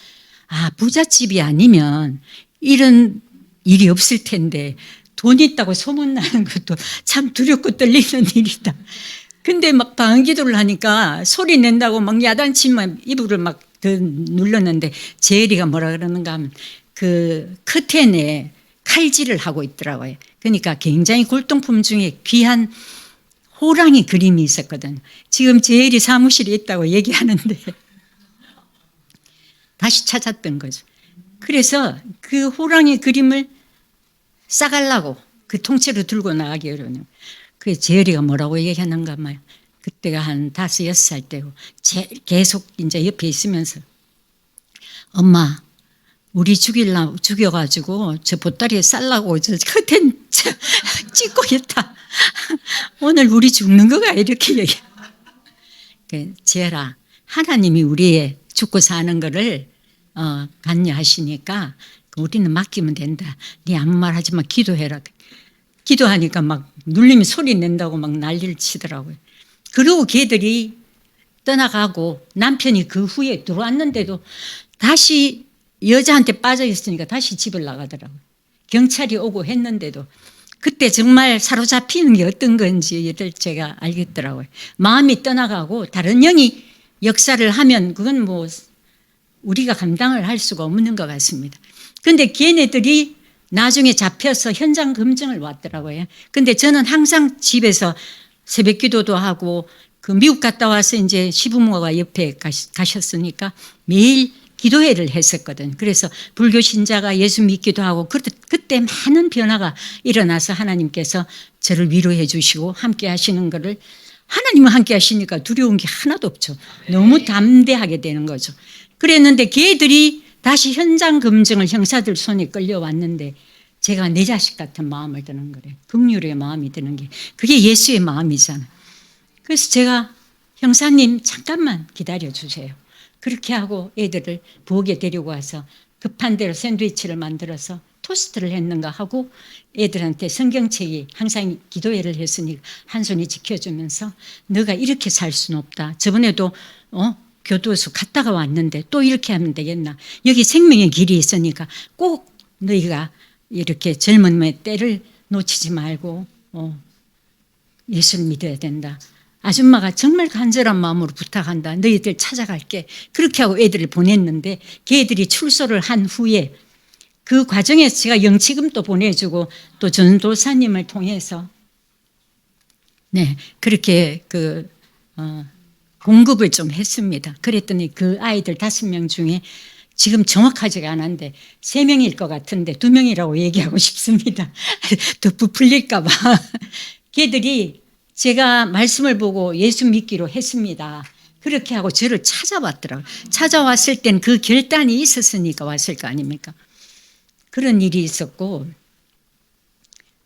부잣집이 아니면 이런 일이 없을 텐데 돈 있다고 소문나는 것도 참 두렵고 떨리는 일이다. 근데 막 방언기도를 하니까 소리 낸다고 막 야단치면 이불을 막 더 눌렀는데 제리가 뭐라 그러는가 하면 그 커튼에 칼질을 하고 있더라고요. 그러니까 굉장히 골동품 중에 귀한 호랑이 그림이 있었거든요. 지금 제일이 사무실에 있다고 얘기하는데 다시 찾았던 거죠. 그래서 그 호랑이 그림을 싸가려고 그 통째로 들고 나가기 어려워요. 그래서 제일이가 뭐라고 얘기하는가 봐요. 그때가 한 5, 6살 때고 계속 이제 옆에 있으면서 엄마 우리 죽여가지고 저 보따리에 쌀라고 저 커튼 찍고 있다. 오늘 우리 죽는 거가 이렇게 얘기해. 지혜라 하나님이 우리의 죽고 사는 거를 관여하시니까 우리는 맡기면 된다. 네 아무 말 하지 마. 기도해라. 기도하니까 막 눌리면 소리 낸다고 막 난리를 치더라고요. 그리고 걔들이 떠나가고 남편이 그 후에 들어왔는데도 다시 여자한테 빠져 있으니까 다시 집을 나가더라고요. 경찰이 오고 했는데도 그때 정말 사로잡히는 게 어떤 건지를 제가 알겠더라고요. 마음이 떠나가고 다른 영이 역사를 하면 그건 뭐 우리가 감당을 할 수가 없는 것 같습니다. 그런데 걔네들이 나중에 잡혀서 현장 검증을 왔더라고요. 근데 저는 항상 집에서 새벽 기도도 하고 그 미국 갔다 와서 이제 시부모가 옆에 가셨으니까 매일 기도회를 했었거든요. 그래서 불교 신자가 예수 믿기도 하고 그때 많은 변화가 일어나서 하나님께서 저를 위로해 주시고 함께 하시는 거를 하나님은 함께 하시니까 두려운 게 하나도 없죠. 너무 담대하게 되는 거죠. 그랬는데 걔들이 다시 현장 검증을 형사들 손에 끌려왔는데 제가 내 자식 같은 마음을 드는 거래요. 긍휼의 마음이 드는 게 그게 예수의 마음이잖아요. 그래서 제가 형사님 잠깐만 기다려 주세요. 그렇게 하고 애들을 부엌에 데리고 와서 급한 대로 샌드위치를 만들어서 토스트를 했는가 하고 애들한테 성경책이 항상 기도회를 했으니 한 손이 지켜주면서 너가 이렇게 살 수는 없다. 저번에도 교도소 갔다가 왔는데 또 이렇게 하면 되겠나. 여기 생명의 길이 있으니까 꼭 너희가 이렇게 젊음의 때를 놓치지 말고 예수를 믿어야 된다. 아줌마가 정말 간절한 마음으로 부탁한다. 너희들 찾아갈게. 그렇게 하고 애들을 보냈는데 걔들이 출소를 한 후에 그 과정에서 제가 영치금도 보내주고 또 전도사님을 통해서 그렇게 공급을 좀 했습니다. 그랬더니 그 아이들 5명 중에 지금 정확하지가 않은데 3명일 것 같은데 2명이라고 얘기하고 싶습니다. 더 부풀릴까 봐. 걔들이 제가 말씀을 보고 예수 믿기로 했습니다. 그렇게 하고 저를 찾아왔더라고요. 찾아왔을 땐 그 결단이 있었으니까 왔을 거 아닙니까? 그런 일이 있었고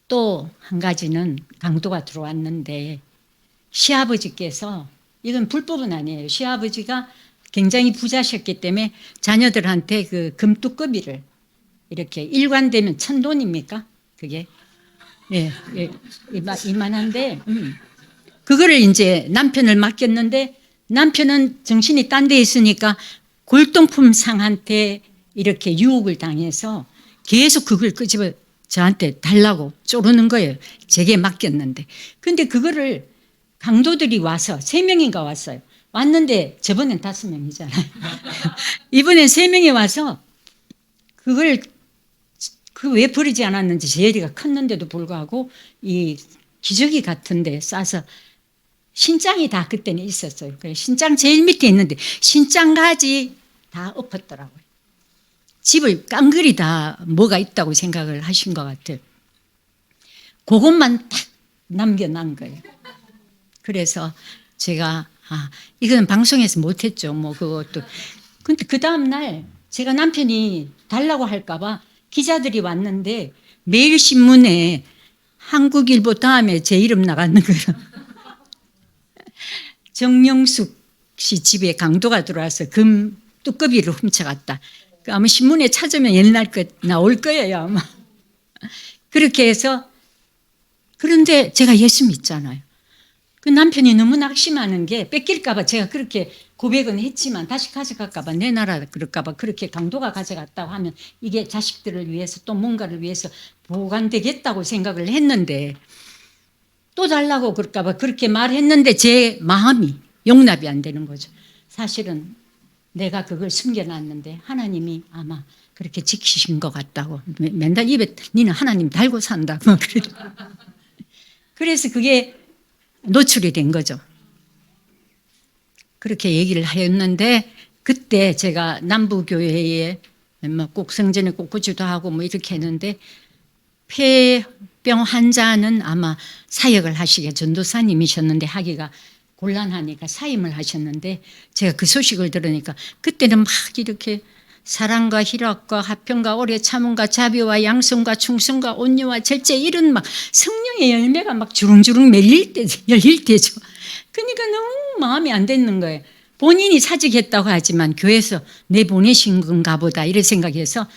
또 한 가지는 강도가 들어왔는데 시아버지께서 이건 불법은 아니에요. 시아버지가 굉장히 부자셨기 때문에 자녀들한테 그 금뚜꺼비를 이렇게 일관되면 1,000돈입니까? 그게 이만한데 그거를 이제 남편을 맡겼는데 남편은 정신이 딴 데 있으니까 골동품 상한테 이렇게 유혹을 당해서 계속 그걸 끄집어 저한테 달라고 쪼르는 거예요. 제게 맡겼는데. 근데 그거를 강도들이 와서 3명인가 왔어요. 왔는데 저번엔 5명이잖아요. 이번엔 3명이 와서 그걸 왜 버리지 않았는지 제리가 컸는데도 불구하고 이 기저귀 같은 데 싸서 신장이 다 그때는 있었어요. 신장 제일 밑에 있는데 신장까지 다 엎었더라고요. 집을 깡그리 다 뭐가 있다고 생각을 하신 것 같아요. 그것만 딱 남겨놓은 거예요. 그래서 제가 이건 방송에서 못했죠. 뭐 그것도. 근데 그 다음날 제가 남편이 달라고 할까봐 기자들이 왔는데 매일신문에 한국일보 다음에 제 이름 나가는 거예요. 정영숙 씨 집에 강도가 들어와서 금 뚜꺼비를 훔쳐갔다. 아마 신문에 찾으면 옛날 거 나올 거예요 아마. 그렇게 해서 그런데 제가 예수 믿잖아요. 그 남편이 너무 낙심하는 게 뺏길까 봐 제가 그렇게 고백은 했지만 다시 가져갈까 봐 내놔라 그럴까 봐 그렇게 강도가 가져갔다고 하면 이게 자식들을 위해서 또 뭔가를 위해서 보관되겠다고 생각을 했는데 또 달라고 그럴까 봐 그렇게 말했는데 제 마음이 용납이 안 되는 거죠. 사실은 내가 그걸 숨겨놨는데 하나님이 아마 그렇게 지키신 것 같다고 맨날 입에 니는 하나님 달고 산다고 그래서 그게 노출이 된 거죠. 그렇게 얘기를 하였는데 그때 제가 남부교회에 꼭 성전에 꼭 구주도 하고 뭐 이렇게 했는데 폐병 환자는 아마 사역을 하시게 전도사님이셨는데 하기가 곤란하니까 사임을 하셨는데 제가 그 소식을 들으니까 그때는 막 이렇게 사랑과 희락과 화평과 오래 참음과 자비와 양성과 충성과 온유와 절제 이런 막 성령의 열매가 막 주릉주릉 열릴 때죠. 그러니까 너무 마음이 안 됐는 거예요. 본인이 사직했다고 하지만 교회에서 내 보내신 건가 보다 이런 생각해서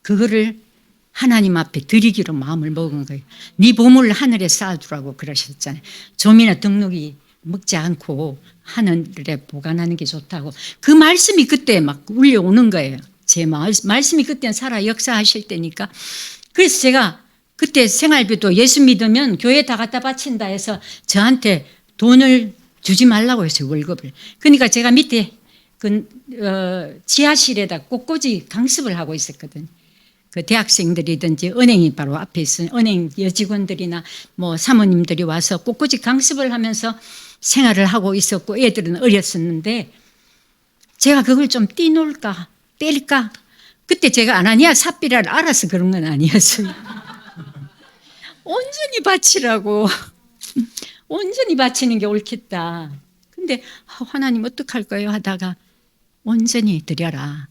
그거를 하나님 앞에 드리기로 마음을 먹은 거예요. 네 보물을 하늘에 쌓아두라고 그러셨잖아요. 좀이나 등록이 먹지 않고 하늘에 보관하는 게 좋다고 그 말씀이 그때 막 울려오는 거예요. 제 말씀이 그때는 살아 역사하실 때니까. 그래서 제가 그때 생활비도 예수 믿으면 교회 다 갖다 바친다 해서 저한테 돈을 주지 말라고 했어요. 월급을. 그러니까 제가 밑에 지하실에다 꽃꽂이 강습을 하고 있었거든요. 그 대학생들이든지 은행이 바로 앞에 있으니 은행 여직원들이나 뭐 사모님들이 와서 꽃꽂이 강습을 하면서 생활을 하고 있었고 애들은 어렸었는데 제가 그걸 좀 떼놓을까 뺄까 그때 제가 아나니아 삽비라를 알아서 그런 건 아니었어요. 온전히 바치라고 온전히 바치는 게 옳겠다. 근데 하나님 어떡할까요 하다가 온전히 드려라.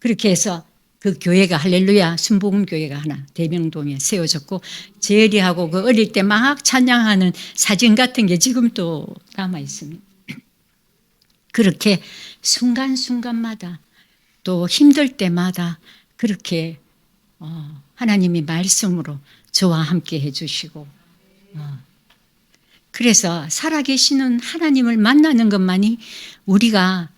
그렇게 해서 그 교회가 할렐루야 순복음교회가 하나 대명동에 세워졌고 제리하고 그 어릴 때 막 찬양하는 사진 같은 게 지금도 남아 있습니다. 그렇게 순간순간마다 또 힘들 때마다 그렇게 하나님이 말씀으로 저와 함께 해주시고, 그래서 살아계시는 하나님을 만나는 것만이 우리가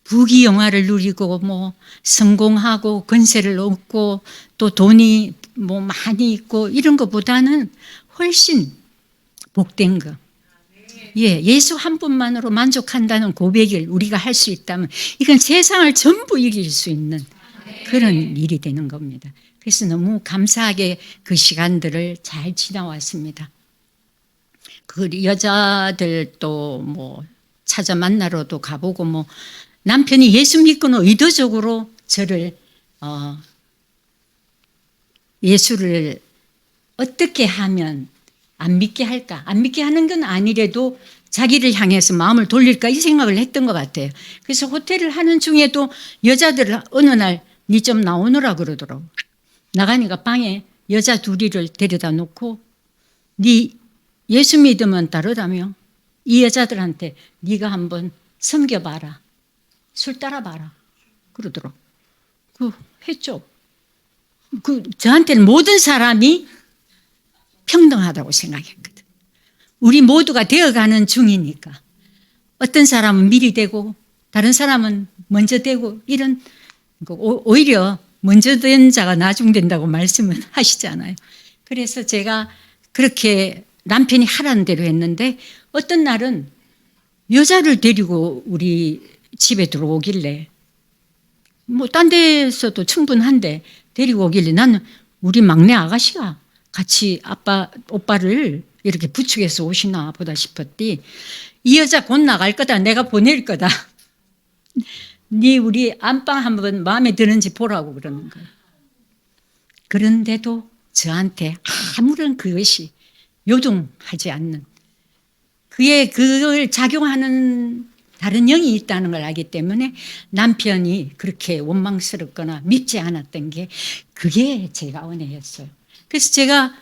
부귀영화를 누리고 뭐 성공하고 권세를 얻고 또 돈이 뭐 많이 있고 이런 것보다는 훨씬 복된 것. 예, 예수 한 분만으로 만족한다는 고백을 우리가 할 수 있다면 이건 세상을 전부 이길 수 있는 그런 일이 되는 겁니다. 그래서 너무 감사하게 그 시간들을 잘 지나왔습니다. 그 여자들도 뭐 찾아 만나러도 가보고 뭐 남편이 예수 믿고는 의도적으로 저를 예수를 어떻게 하면 안 믿게 할까? 안 믿게 하는 건 아니래도 자기를 향해서 마음을 돌릴까 이 생각을 했던 것 같아요. 그래서 호텔을 하는 중에도 여자들 어느 날 니 좀 나오느라 그러더라고. 나가니까 방에 여자 둘이를 데려다 놓고 니 예수 믿으면 다르다며 이 여자들한테 네가 한번 섬겨봐라. 술 따라봐라. 그러더라고. 했죠. 저한테는 모든 사람이 평등하다고 생각했거든. 우리 모두가 되어가는 중이니까. 어떤 사람은 미리 되고 다른 사람은 먼저 되고 이런 오히려 먼저 된 자가 나중 된다고 말씀을 하시잖아요. 그래서 제가 그렇게 남편이 하라는 대로 했는데 어떤 날은 여자를 데리고 우리 집에 들어오길래 뭐 딴 데서도 충분한데 데리고 오길래 나는 우리 막내 아가씨가 같이 오빠를 이렇게 부축해서 오시나 보다 싶었디. 이 여자 곧 나갈 거다. 내가 보낼 거다. 네 우리 안방 한번 마음에 드는지 보라고 그러는 거예요. 그런데도 저한테 아무런 그것이 요동하지 않는 그걸 작용하는 다른 영이 있다는 걸 알기 때문에 남편이 그렇게 원망스럽거나 밉지 않았던 게 그게 제가 은혜였어요. 그래서 제가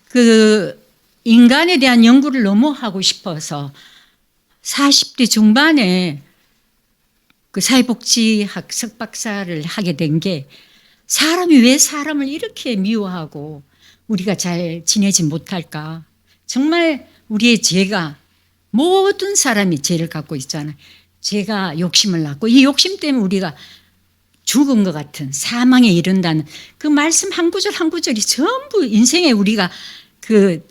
그 인간에 대한 연구를 너무 하고 싶어서 40대 중반에 그 사회복지학 석박사를 하게 된 게 사람이 왜 사람을 이렇게 미워하고 우리가 잘 지내지 못할까. 정말 우리의 죄가 모든 사람이 죄를 갖고 있잖아요. 죄가 욕심을 낳고 이 욕심 때문에 우리가 죽은 것 같은 사망에 이른다는 그 말씀 한 구절 한 구절이 전부 인생에 우리가 그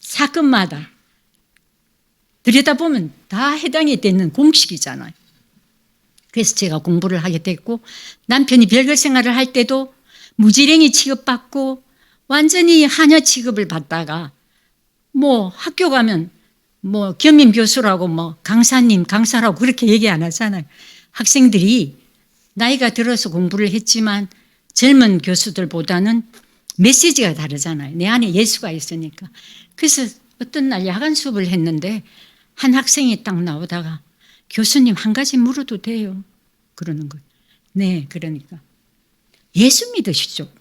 사건마다 들여다보면 다 해당이 되는 공식이잖아요. 그래서 제가 공부를 하게 됐고 남편이 별거 생활을 할 때도 무지랭이 취급받고 완전히 하녀 취급을 받다가 뭐 학교 가면 뭐 겸임 교수라고 뭐 강사님 강사라고 그렇게 얘기 안 하잖아요. 학생들이 나이가 들어서 공부를 했지만 젊은 교수들보다는 메시지가 다르잖아요. 내 안에 예수가 있으니까. 그래서 어떤 날 야간 수업을 했는데 한 학생이 딱 나오다가 교수님 한 가지 물어도 돼요? 그러는 거예요. 네, 그러니까. 예수 믿으시죠?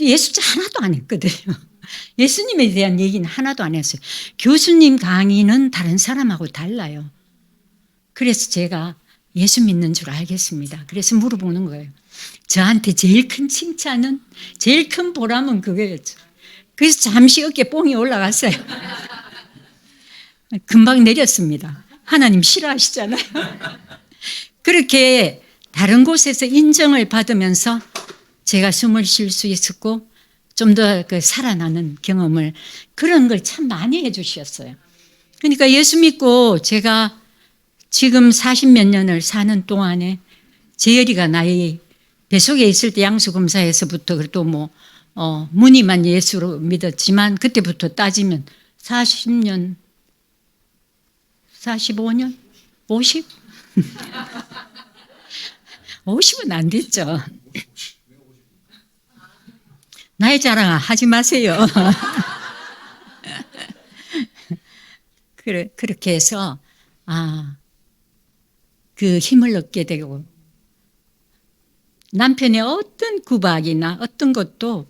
예수 하나도 안 했거든요. 예수님에 대한 얘기는 하나도 안 했어요. 교수님 강의는 다른 사람하고 달라요. 그래서 제가 예수 믿는 줄 알겠습니다. 그래서 물어보는 거예요. 저한테 제일 큰 칭찬은, 제일 큰 보람은 그거였죠. 그래서 잠시 어깨 뽕이 올라갔어요. 금방 내렸습니다. 하나님 싫어하시잖아요. 그렇게 다른 곳에서 인정을 받으면서 제가 숨을 쉴 수 있었고 좀 더 그 살아나는 경험을 그런 걸 참 많이 해 주셨어요. 그러니까 예수 믿고 제가 지금 40몇 년을 사는 동안에 재열이가 나이 뱃속에 있을 때 양수검사에서부터 그래도 뭐 무늬만 예수로 믿었지만 그때부터 따지면 40년 45년? 50? 50은 안 됐죠. 나이 자랑 하지 마세요. 그렇게 해서 그 힘을 얻게 되고 남편의 어떤 구박이나 어떤 것도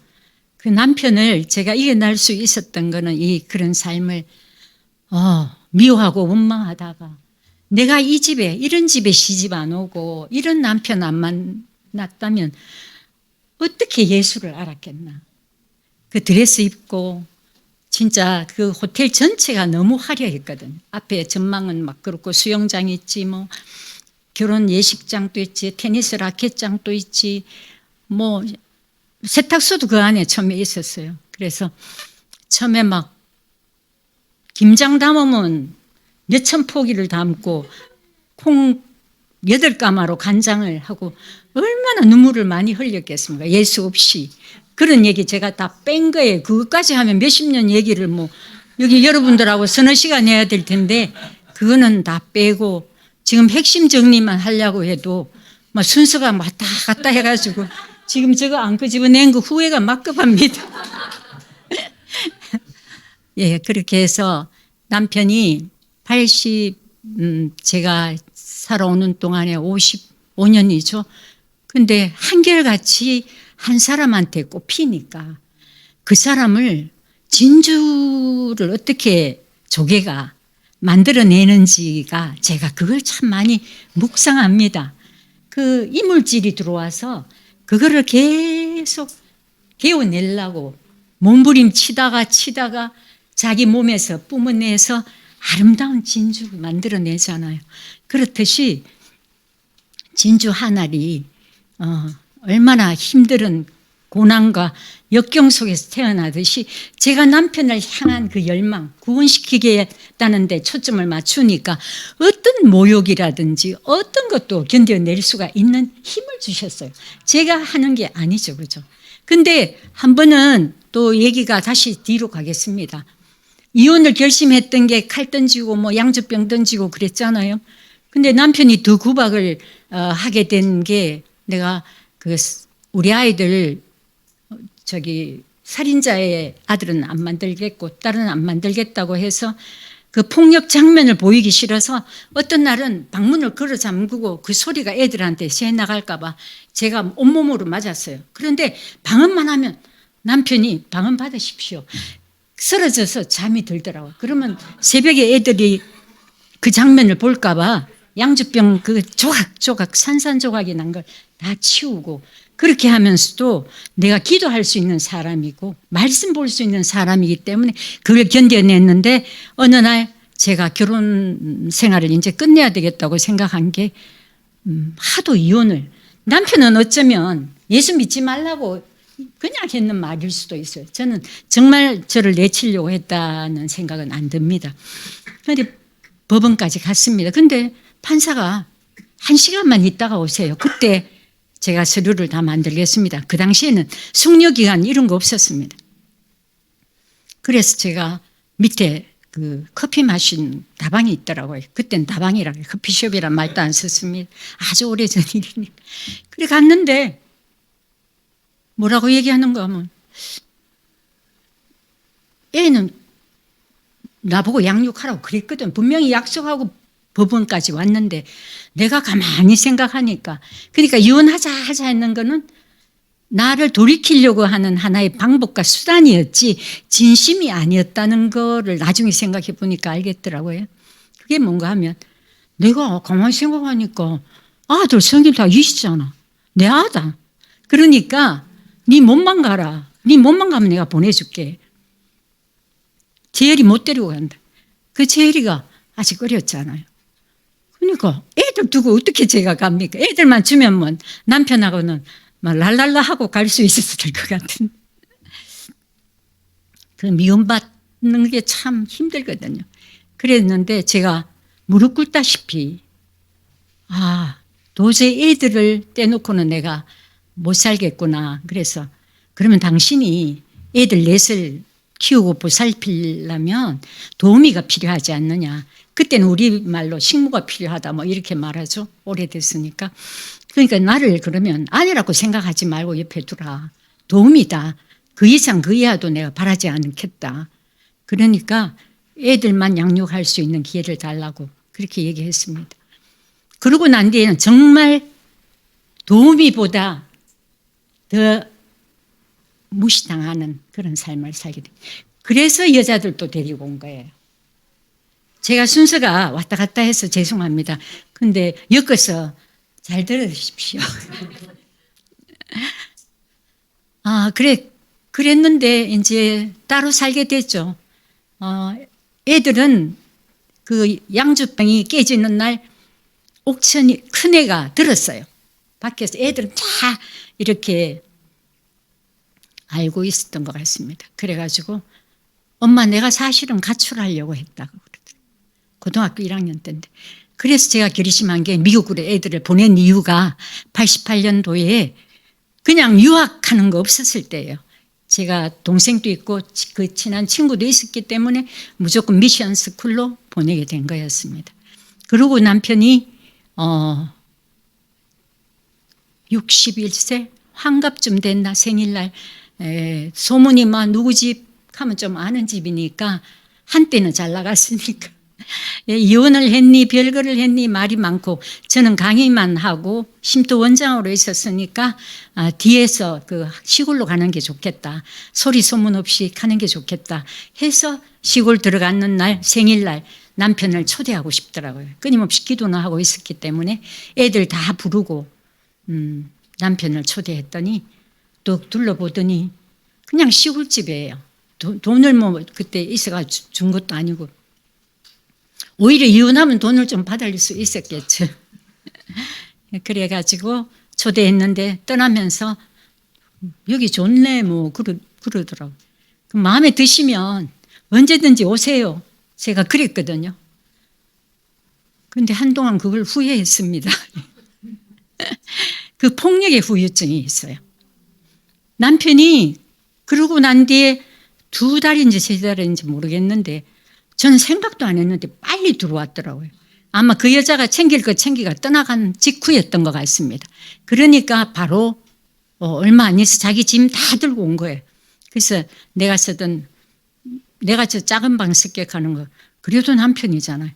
그 남편을 제가 이겨낼 수 있었던 거는 그런 삶을 미워하고 원망하다가 내가 이 집에 이런 집에 시집 안 오고 이런 남편 안 만났다면 어떻게 예수를 알았겠나. 그 드레스 입고 진짜 그 호텔 전체가 너무 화려했거든. 앞에 전망은 막 그렇고 수영장이 있지, 뭐 결혼 예식장도 있지, 테니스 라켓장도 있지, 뭐 세탁소도 그 안에 처음에 있었어요. 그래서 처음에 막 김장 담으면 몇천 포기를 담고 콩 8가마로 간장을 하고 얼마나 눈물을 많이 흘렸겠습니까? 예수 없이. 그런 얘기 제가 다 뺀 거예요. 그것까지 하면 몇십 년 얘기를 뭐 여기 여러분들하고 서너 시간 해야 될 텐데 그거는 다 빼고 지금 핵심 정리만 하려고 해도 막 순서가 왔다 갔다 해가지고 지금 저거 안 끄집어낸 거 후회가 막급합니다. 예, 그렇게 해서 남편이 제가 살아오는 동안에 55년이죠. 근데 한결같이 한 사람한테 꼽히니까 그 사람을 진주를 어떻게 조개가 만들어내는지가 제가 그걸 참 많이 묵상합니다. 그 이물질이 들어와서 그거를 계속 개어내려고 몸부림치다가 자기 몸에서 뿜어내서 아름다운 진주를 만들어내잖아요. 그렇듯이 진주 한 알이 얼마나 힘든 고난과 역경 속에서 태어나듯이 제가 남편을 향한 그 열망, 구원시키겠다는 데 초점을 맞추니까 어떤 모욕이라든지 어떤 것도 견뎌낼 수가 있는 힘을 주셨어요. 제가 하는 게 아니죠. 그죠? 근데 한 번은 또 얘기가 다시 뒤로 가겠습니다. 이혼을 결심했던 게 칼 던지고 뭐 양주병 던지고 그랬잖아요. 근데 남편이 더 구박을 하게 된 게 내가 우리 아이들 살인자의 아들은 안 만들겠고 딸은 안 만들겠다고 해서 그 폭력 장면을 보이기 싫어서 어떤 날은 방문을 걸어 잠그고 그 소리가 애들한테 새 나갈까 봐 제가 온몸으로 맞았어요. 그런데 방언만 하면 남편이 방언 받으십시오. 쓰러져서 잠이 들더라고요. 그러면 새벽에 애들이 그 장면을 볼까 봐 양주병 그 조각조각 산산조각이 난 걸 다 치우고 그렇게 하면서도 내가 기도할 수 있는 사람이고 말씀 볼 수 있는 사람이기 때문에 그걸 견뎌냈는데 어느 날 제가 결혼 생활을 이제 끝내야 되겠다고 생각한 게 하도 이혼을 남편은 어쩌면 예수 믿지 말라고 그냥 했는 말일 수도 있어요. 저는 정말 저를 내치려고 했다는 생각은 안 듭니다. 그런데 법원까지 갔습니다. 근데 판사가 1시간만 있다가 오세요. 그때 제가 서류를 다 만들겠습니다. 그 당시에는 숙려기간 이런 거 없었습니다. 그래서 제가 밑에 그 커피 마신 다방이 있더라고요. 그때는 다방이라고 커피숍이란 말도 안 썼습니다. 아주 오래전 일이니까. 그래 갔는데 뭐라고 얘기하는가 하면 애는 나보고 양육하라고 그랬거든. 분명히 약속하고 법원까지 왔는데 내가 가만히 생각하니까 그러니까 이혼하자 했는 거는 나를 돌이키려고 하는 하나의 방법과 수단이었지 진심이 아니었다는 거를 나중에 생각해 보니까 알겠더라고요. 그게 뭔가 하면 내가 가만히 생각하니까 아들 성질 다 이시잖아. 내 아다. 그러니까 네 몸만 가라. 네 몸만 가면 내가 보내줄게. 재열이 못 데리고 간다. 그 재열이가 아직 어렸잖아요. 그러니까 애들 두고 어떻게 제가 갑니까? 애들만 주면 뭐 남편하고는 막 랄랄라 하고 갈 수 있었을 것 같은. 그 미움받는 게 참 힘들거든요. 그랬는데 제가 무릎 꿇다시피 도저히 애들을 떼놓고는 내가 못 살겠구나. 그래서 그러면 당신이 애들 넷을 키우고 보살피려면 도우미가 필요하지 않느냐. 그때는 우리말로 식모가 필요하다 뭐 이렇게 말하죠. 오래됐으니까. 그러니까 나를 그러면 아내라고 생각하지 말고 옆에 두라. 도움이다. 그 이상 그 이하도 내가 바라지 않겠다. 그러니까 애들만 양육할 수 있는 기회를 달라고 그렇게 얘기했습니다. 그러고 난 뒤에는 정말 도우미보다 더 무시당하는 그런 삶을 살게 돼. 그래서 여자들도 데리고 온 거예요. 제가 순서가 왔다 갔다 해서 죄송합니다. 근데 엮어서 잘 들으십시오. 그랬는데 이제 따로 살게 됐죠. 애들은 그 양주병이 깨지는 날 옥천이 큰애가 들었어요. 밖에서 애들은 다 이렇게 알고 있었던 것 같습니다. 그래가지고 엄마 내가 사실은 가출하려고 했다고 그러더라고요. 고등학교 1학년 때인데. 그래서 제가 결심한 게 미국으로 애들을 보낸 이유가 88년도에 그냥 유학하는 거 없었을 때예요. 제가 동생도 있고 그 친한 친구도 있었기 때문에 무조건 미션 스쿨로 보내게 된 거였습니다. 그리고 남편이 61세 환갑쯤 됐나 생일날 소문이 막 누구 집 하면 좀 아는 집이니까 한때는 잘 나갔으니까 이혼을 했니 별거를 했니 말이 많고 저는 강의만 하고 쉼터 원장으로 있었으니까 뒤에서 그 시골로 가는 게 좋겠다. 소리 소문 없이 가는 게 좋겠다 해서 시골 들어가는 날 생일날 남편을 초대하고 싶더라고요. 끊임없이 기도는 하고 있었기 때문에 애들 다 부르고 남편을 초대했더니 또 둘러보더니 그냥 시골집이에요. 돈을 뭐 그때 있어가 준 것도 아니고 오히려 이혼하면 돈을 좀 받을 수 있었겠죠. 그래가지고 초대했는데 떠나면서 여기 좋네 뭐 그러더라고요. 마음에 드시면 언제든지 오세요. 제가 그랬거든요. 근데 한동안 그걸 후회했습니다. 그 폭력의 후유증이 있어요. 남편이 그러고 난 뒤에 2달인지 3달인지 모르겠는데 저는 생각도 안 했는데 빨리 들어왔더라고요. 아마 그 여자가 챙길 거 챙기가 떠나간 직후였던 것 같습니다. 그러니까 바로 얼마 안 있어 자기 짐 다 들고 온 거예요. 그래서 내가 저 작은 방 습격하는 거 그래도 남편이잖아요.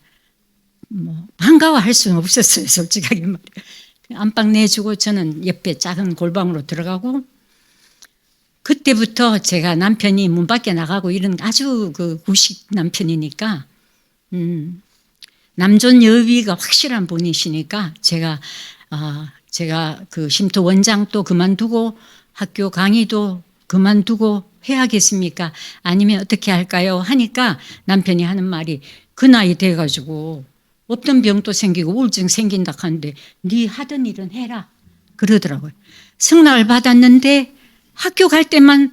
뭐 반가워할 수는 없었어요. 솔직하게 말해요. 안방 내주고 저는 옆에 작은 골방으로 들어가고 그때부터 제가 남편이 문 밖에 나가고 이런 아주 그 구식 남편이니까 남존 여위가 확실한 분이시니까 제가 그 쉼터 원장도 그만두고 학교 강의도 그만두고 해야겠습니까? 아니면 어떻게 할까요? 하니까 남편이 하는 말이 그 나이 돼가지고 없던 병도 생기고 우울증 생긴다 하는데 네 하던 일은 해라 그러더라고요. 승낙을 받았는데 학교 갈 때만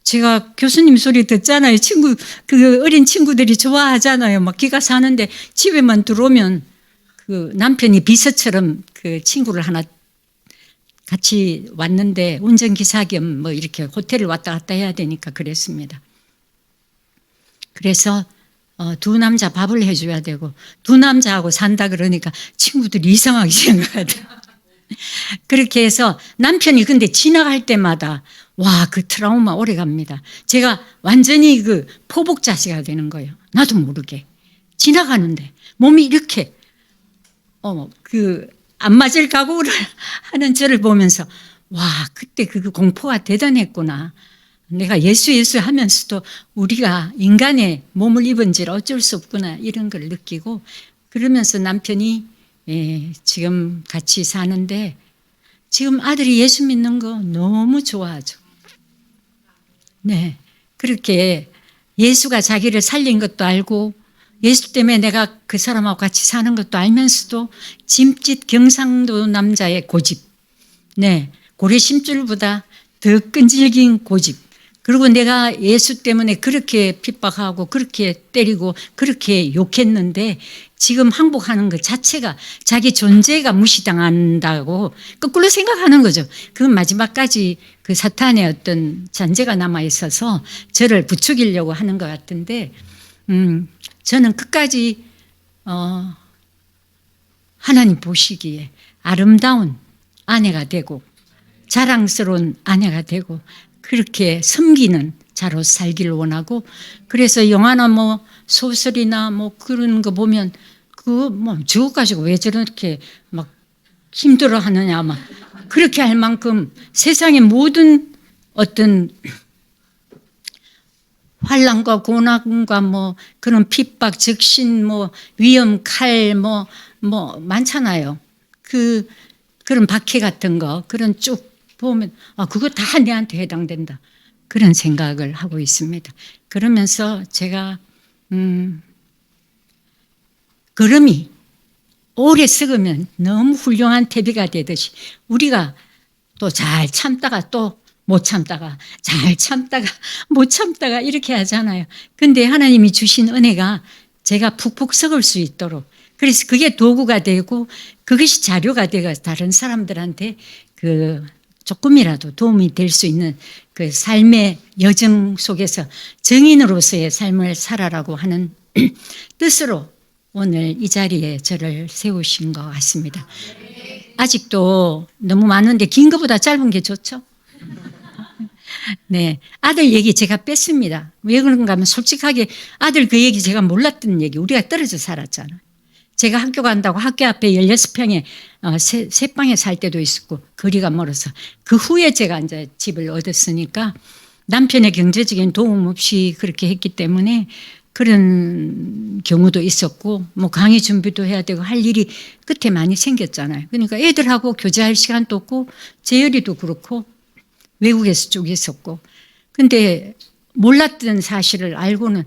제가 교수님 소리 듣잖아요. 그 어린 친구들이 좋아하잖아요. 막 기가 사는데 집에만 들어오면 그 남편이 비서처럼 그 친구를 하나 같이 왔는데 운전기사 겸 뭐 이렇게 호텔을 왔다 갔다 해야 되니까 그랬습니다. 그래서 2 남자 밥을 해줘야 되고 2 남자하고 산다 그러니까 친구들이 이상하게 생각하더라고요. 그렇게 해서 남편이 근데 지나갈 때마다 와, 그 트라우마 오래 갑니다. 제가 완전히 그 포복자세가 되는 거예요. 나도 모르게. 지나가는데 몸이 이렇게 안 맞을 각오를 하는 저를 보면서 와, 그때 그 공포가 대단했구나. 내가 예수 하면서도 우리가 인간의 몸을 입은 지 어쩔 수 없구나 이런 걸 느끼고 그러면서 남편이 지금 같이 사는데 지금 아들이 예수 믿는 거 너무 좋아하죠. 네, 그렇게 예수가 자기를 살린 것도 알고 예수 때문에 내가 그 사람하고 같이 사는 것도 알면서도 짐짓 경상도 남자의 고집, 네, 고래 심줄보다 더 끈질긴 고집. 그리고 내가 예수 때문에 그렇게 핍박하고 그렇게 때리고 그렇게 욕했는데 지금 항복하는 것 자체가 자기 존재가 무시당한다고 거꾸로 생각하는 거죠. 그건 마지막까지 그 사탄의 어떤 잔재가 남아 있어서 저를 부추기려고 하는 것 같은데 저는 끝까지 하나님 보시기에 아름다운 아내가 되고 자랑스러운 아내가 되고 그렇게 섬기는 자로 살기를 원하고 그래서 영화나 뭐 소설이나 뭐 그런 거 보면 그거 뭐 저거 가지고 왜 저렇게 막 힘들어 하느냐 막 그렇게 할 만큼 세상의 모든 어떤 환난과 고난과 뭐 그런 핍박, 적신, 뭐 위험, 칼, 뭐 많잖아요. 그런 박해 같은 거, 그런 쭉 보면 그거 다 내한테 해당된다. 그런 생각을 하고 있습니다. 그러면서 제가 걸음이 오래 썩으면 너무 훌륭한 퇴비가 되듯이 우리가 또 잘 참다가 또 못 참다가 잘 참다가 못 참다가 이렇게 하잖아요. 근데 하나님이 주신 은혜가 제가 푹푹 썩을 수 있도록, 그래서 그게 도구가 되고 그것이 자료가 되고 다른 사람들한테 조금이라도 도움이 될 수 있는 그 삶의 여정 속에서 정인으로서의 삶을 살아라고 하는 뜻으로 오늘 이 자리에 저를 세우신 것 같습니다. 아직도 너무 많은데 긴 것보다 짧은 게 좋죠? 네, 아들 얘기 제가 뺐습니다. 왜 그런가 하면 솔직하게 아들 그 얘기 제가 몰랐던 얘기, 우리가 떨어져 살았잖아요. 제가 학교 간다고 학교 앞에 16평에 세 방에 살 때도 있었고 거리가 멀어서 그 후에 제가 이제 집을 얻었으니까 남편의 경제적인 도움 없이 그렇게 했기 때문에 그런 경우도 있었고 뭐 강의 준비도 해야 되고 할 일이 끝에 많이 생겼잖아요. 그러니까 애들하고 교제할 시간도 없고 재열이도 그렇고 외국에서 쭉 있었고, 근데 몰랐던 사실을 알고는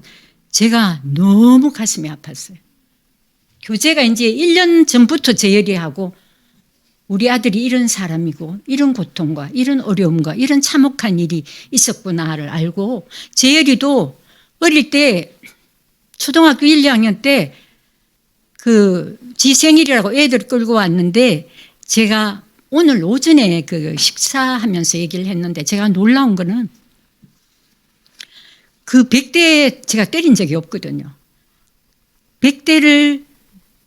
제가 너무 가슴이 아팠어요. 교제가 이제 1년 전부터 재열이하고 우리 아들이 이런 사람이고 이런 고통과 이런 어려움과 이런 참혹한 일이 있었구나를 알고, 재열이도 어릴 때 초등학교 1, 2학년 때 지 생일이라고 애들 끌고 왔는데 제가 오늘 오전에 식사하면서 얘기를 했는데 제가 놀라운 거는 그 100대 제가 때린 적이 없거든요. 100대를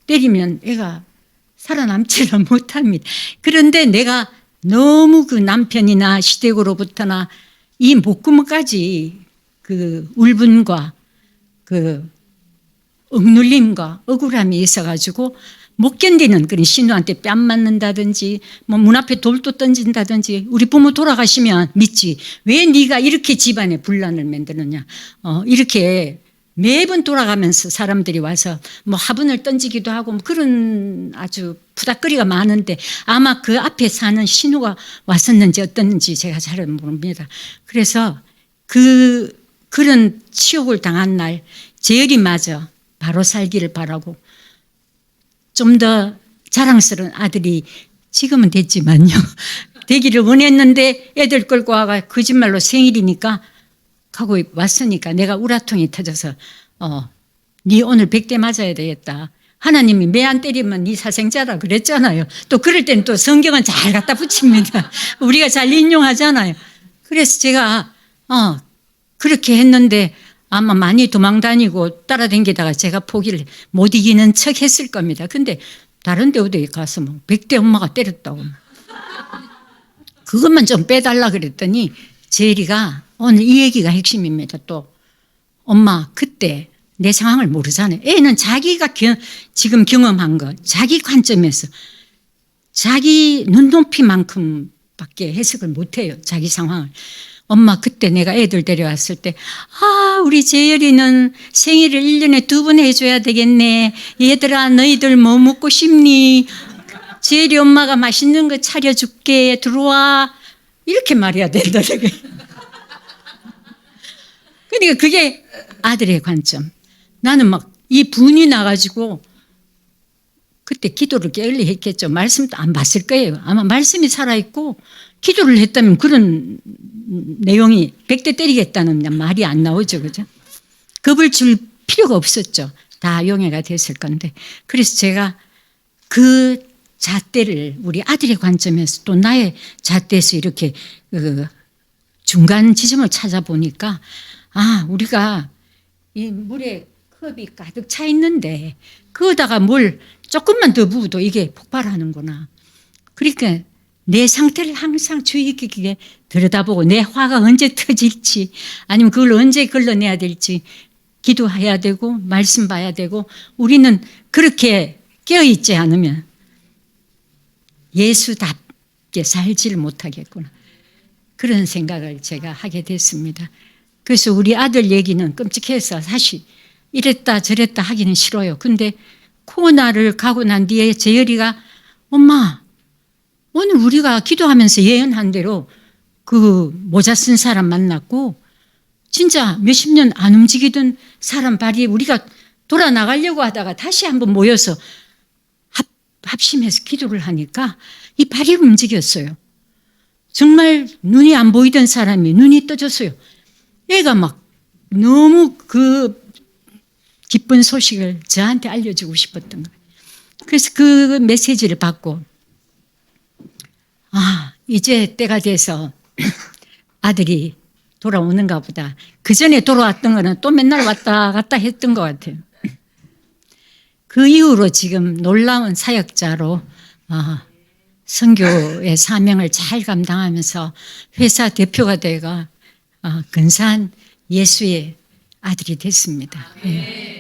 때리면 애가 살아남지를 못합니다. 그런데 내가 너무 그 남편이나 시댁으로부터나 이 목구멍까지 그 울분과 그 억눌림과 억울함이 있어가지고 못 견디는 그런 신우한테 뺨 맞는다든지 뭐 문 앞에 돌도 던진다든지, 우리 부모 돌아가시면 믿지 왜 네가 이렇게 집안에 분란을 만드느냐, 이렇게 매번 돌아가면서 사람들이 와서 뭐 화분을 던지기도 하고 뭐 그런 아주 부닥거리가 많은데 아마 그 앞에 사는 신우가 왔었는지 어떻는지 제가 잘 모릅니다. 그래서 그런 치욕을 당한 날 재열이마저 바로 살기를 바라고, 좀 더 자랑스러운 아들이 지금은 됐지만요 되기를 원했는데 애들 끌고 와가 거짓말로 생일이니까 하고 왔으니까 내가 우라통이 터져서 네 오늘 100대 맞아야 되겠다. 하나님이 매 안 때리면 네 사생자라 그랬잖아요. 또 그럴 때는 또 성경은 잘 갖다 붙입니다. 우리가 잘 인용하잖아요. 그래서 제가 그렇게 했는데 아마 많이 도망다니고 따라다니다가 제가 포기를 못 이기는 척 했을 겁니다. 근데 다른 데 어디 가서 뭐 100대 엄마가 때렸다고 그것만 좀 빼달라 그랬더니 재리가 오늘 이 얘기가 핵심입니다. 또 엄마 그때 내 상황을 모르잖아요. 애는 자기가 지금 경험한 거 자기 관점에서 자기 눈높이만큼밖에 해석을 못해요. 자기 상황을. 엄마 그때 내가 애들 데려왔을 때 우리 재열이는 생일을 1년에 2번 해줘야 되겠네. 얘들아 너희들 뭐 먹고 싶니? 재열이 엄마가 맛있는 거 차려줄게. 들어와. 이렇게 말해야 된다고요. 그러니까 그게 아들의 관점. 나는 막 이 분이 나가지고 그때 기도를 게을리 했겠죠. 말씀도 안 봤을 거예요. 아마 말씀이 살아있고 기도를 했다면 그런 내용이 100대 때리겠다는 말이 안 나오죠. 그죠? 겁을 줄 필요가 없었죠. 다 용해가 됐을 건데. 그래서 제가 그 잣대를 우리 아들의 관점에서 또 나의 잣대에서 이렇게 중간 지점을 찾아보니까 우리가 이 물에 컵이 가득 차 있는데 그거다가 물 조금만 더 부어도 이게 폭발하는구나. 그러니까 내 상태를 항상 주의 깊게 들여다보고 내 화가 언제 터질지 아니면 그걸 언제 걸러내야 될지 기도해야 되고 말씀 봐야 되고, 우리는 그렇게 깨어있지 않으면 예수답게 살지를 못하겠구나. 그런 생각을 제가 하게 됐습니다. 그래서 우리 아들 얘기는 끔찍해서 사실 이랬다 저랬다 하기는 싫어요. 근데 코로나를 가고 난 뒤에 재열이가 엄마 오늘 우리가 기도하면서 예언한 대로 그 모자 쓴 사람 만났고 진짜 몇십 년 안 움직이던 사람 발이 우리가 돌아 나가려고 하다가 다시 한번 모여서 합심해서 기도를 하니까 이 발이 움직였어요. 정말 눈이 안 보이던 사람이 눈이 떠졌어요. 애가 막 너무 그 기쁜 소식을 저한테 알려주고 싶었던 거예요. 그래서 그 메시지를 받고 이제 때가 돼서 아들이 돌아오는가 보다. 그 전에 돌아왔던 거는 또 맨날 왔다 갔다 했던 것 같아요. 그 이후로 지금 놀라운 사역자로 선교의 사명을 잘 감당하면서 회사 대표가 되가 근사한 예수의 아들이 됐습니다. 네.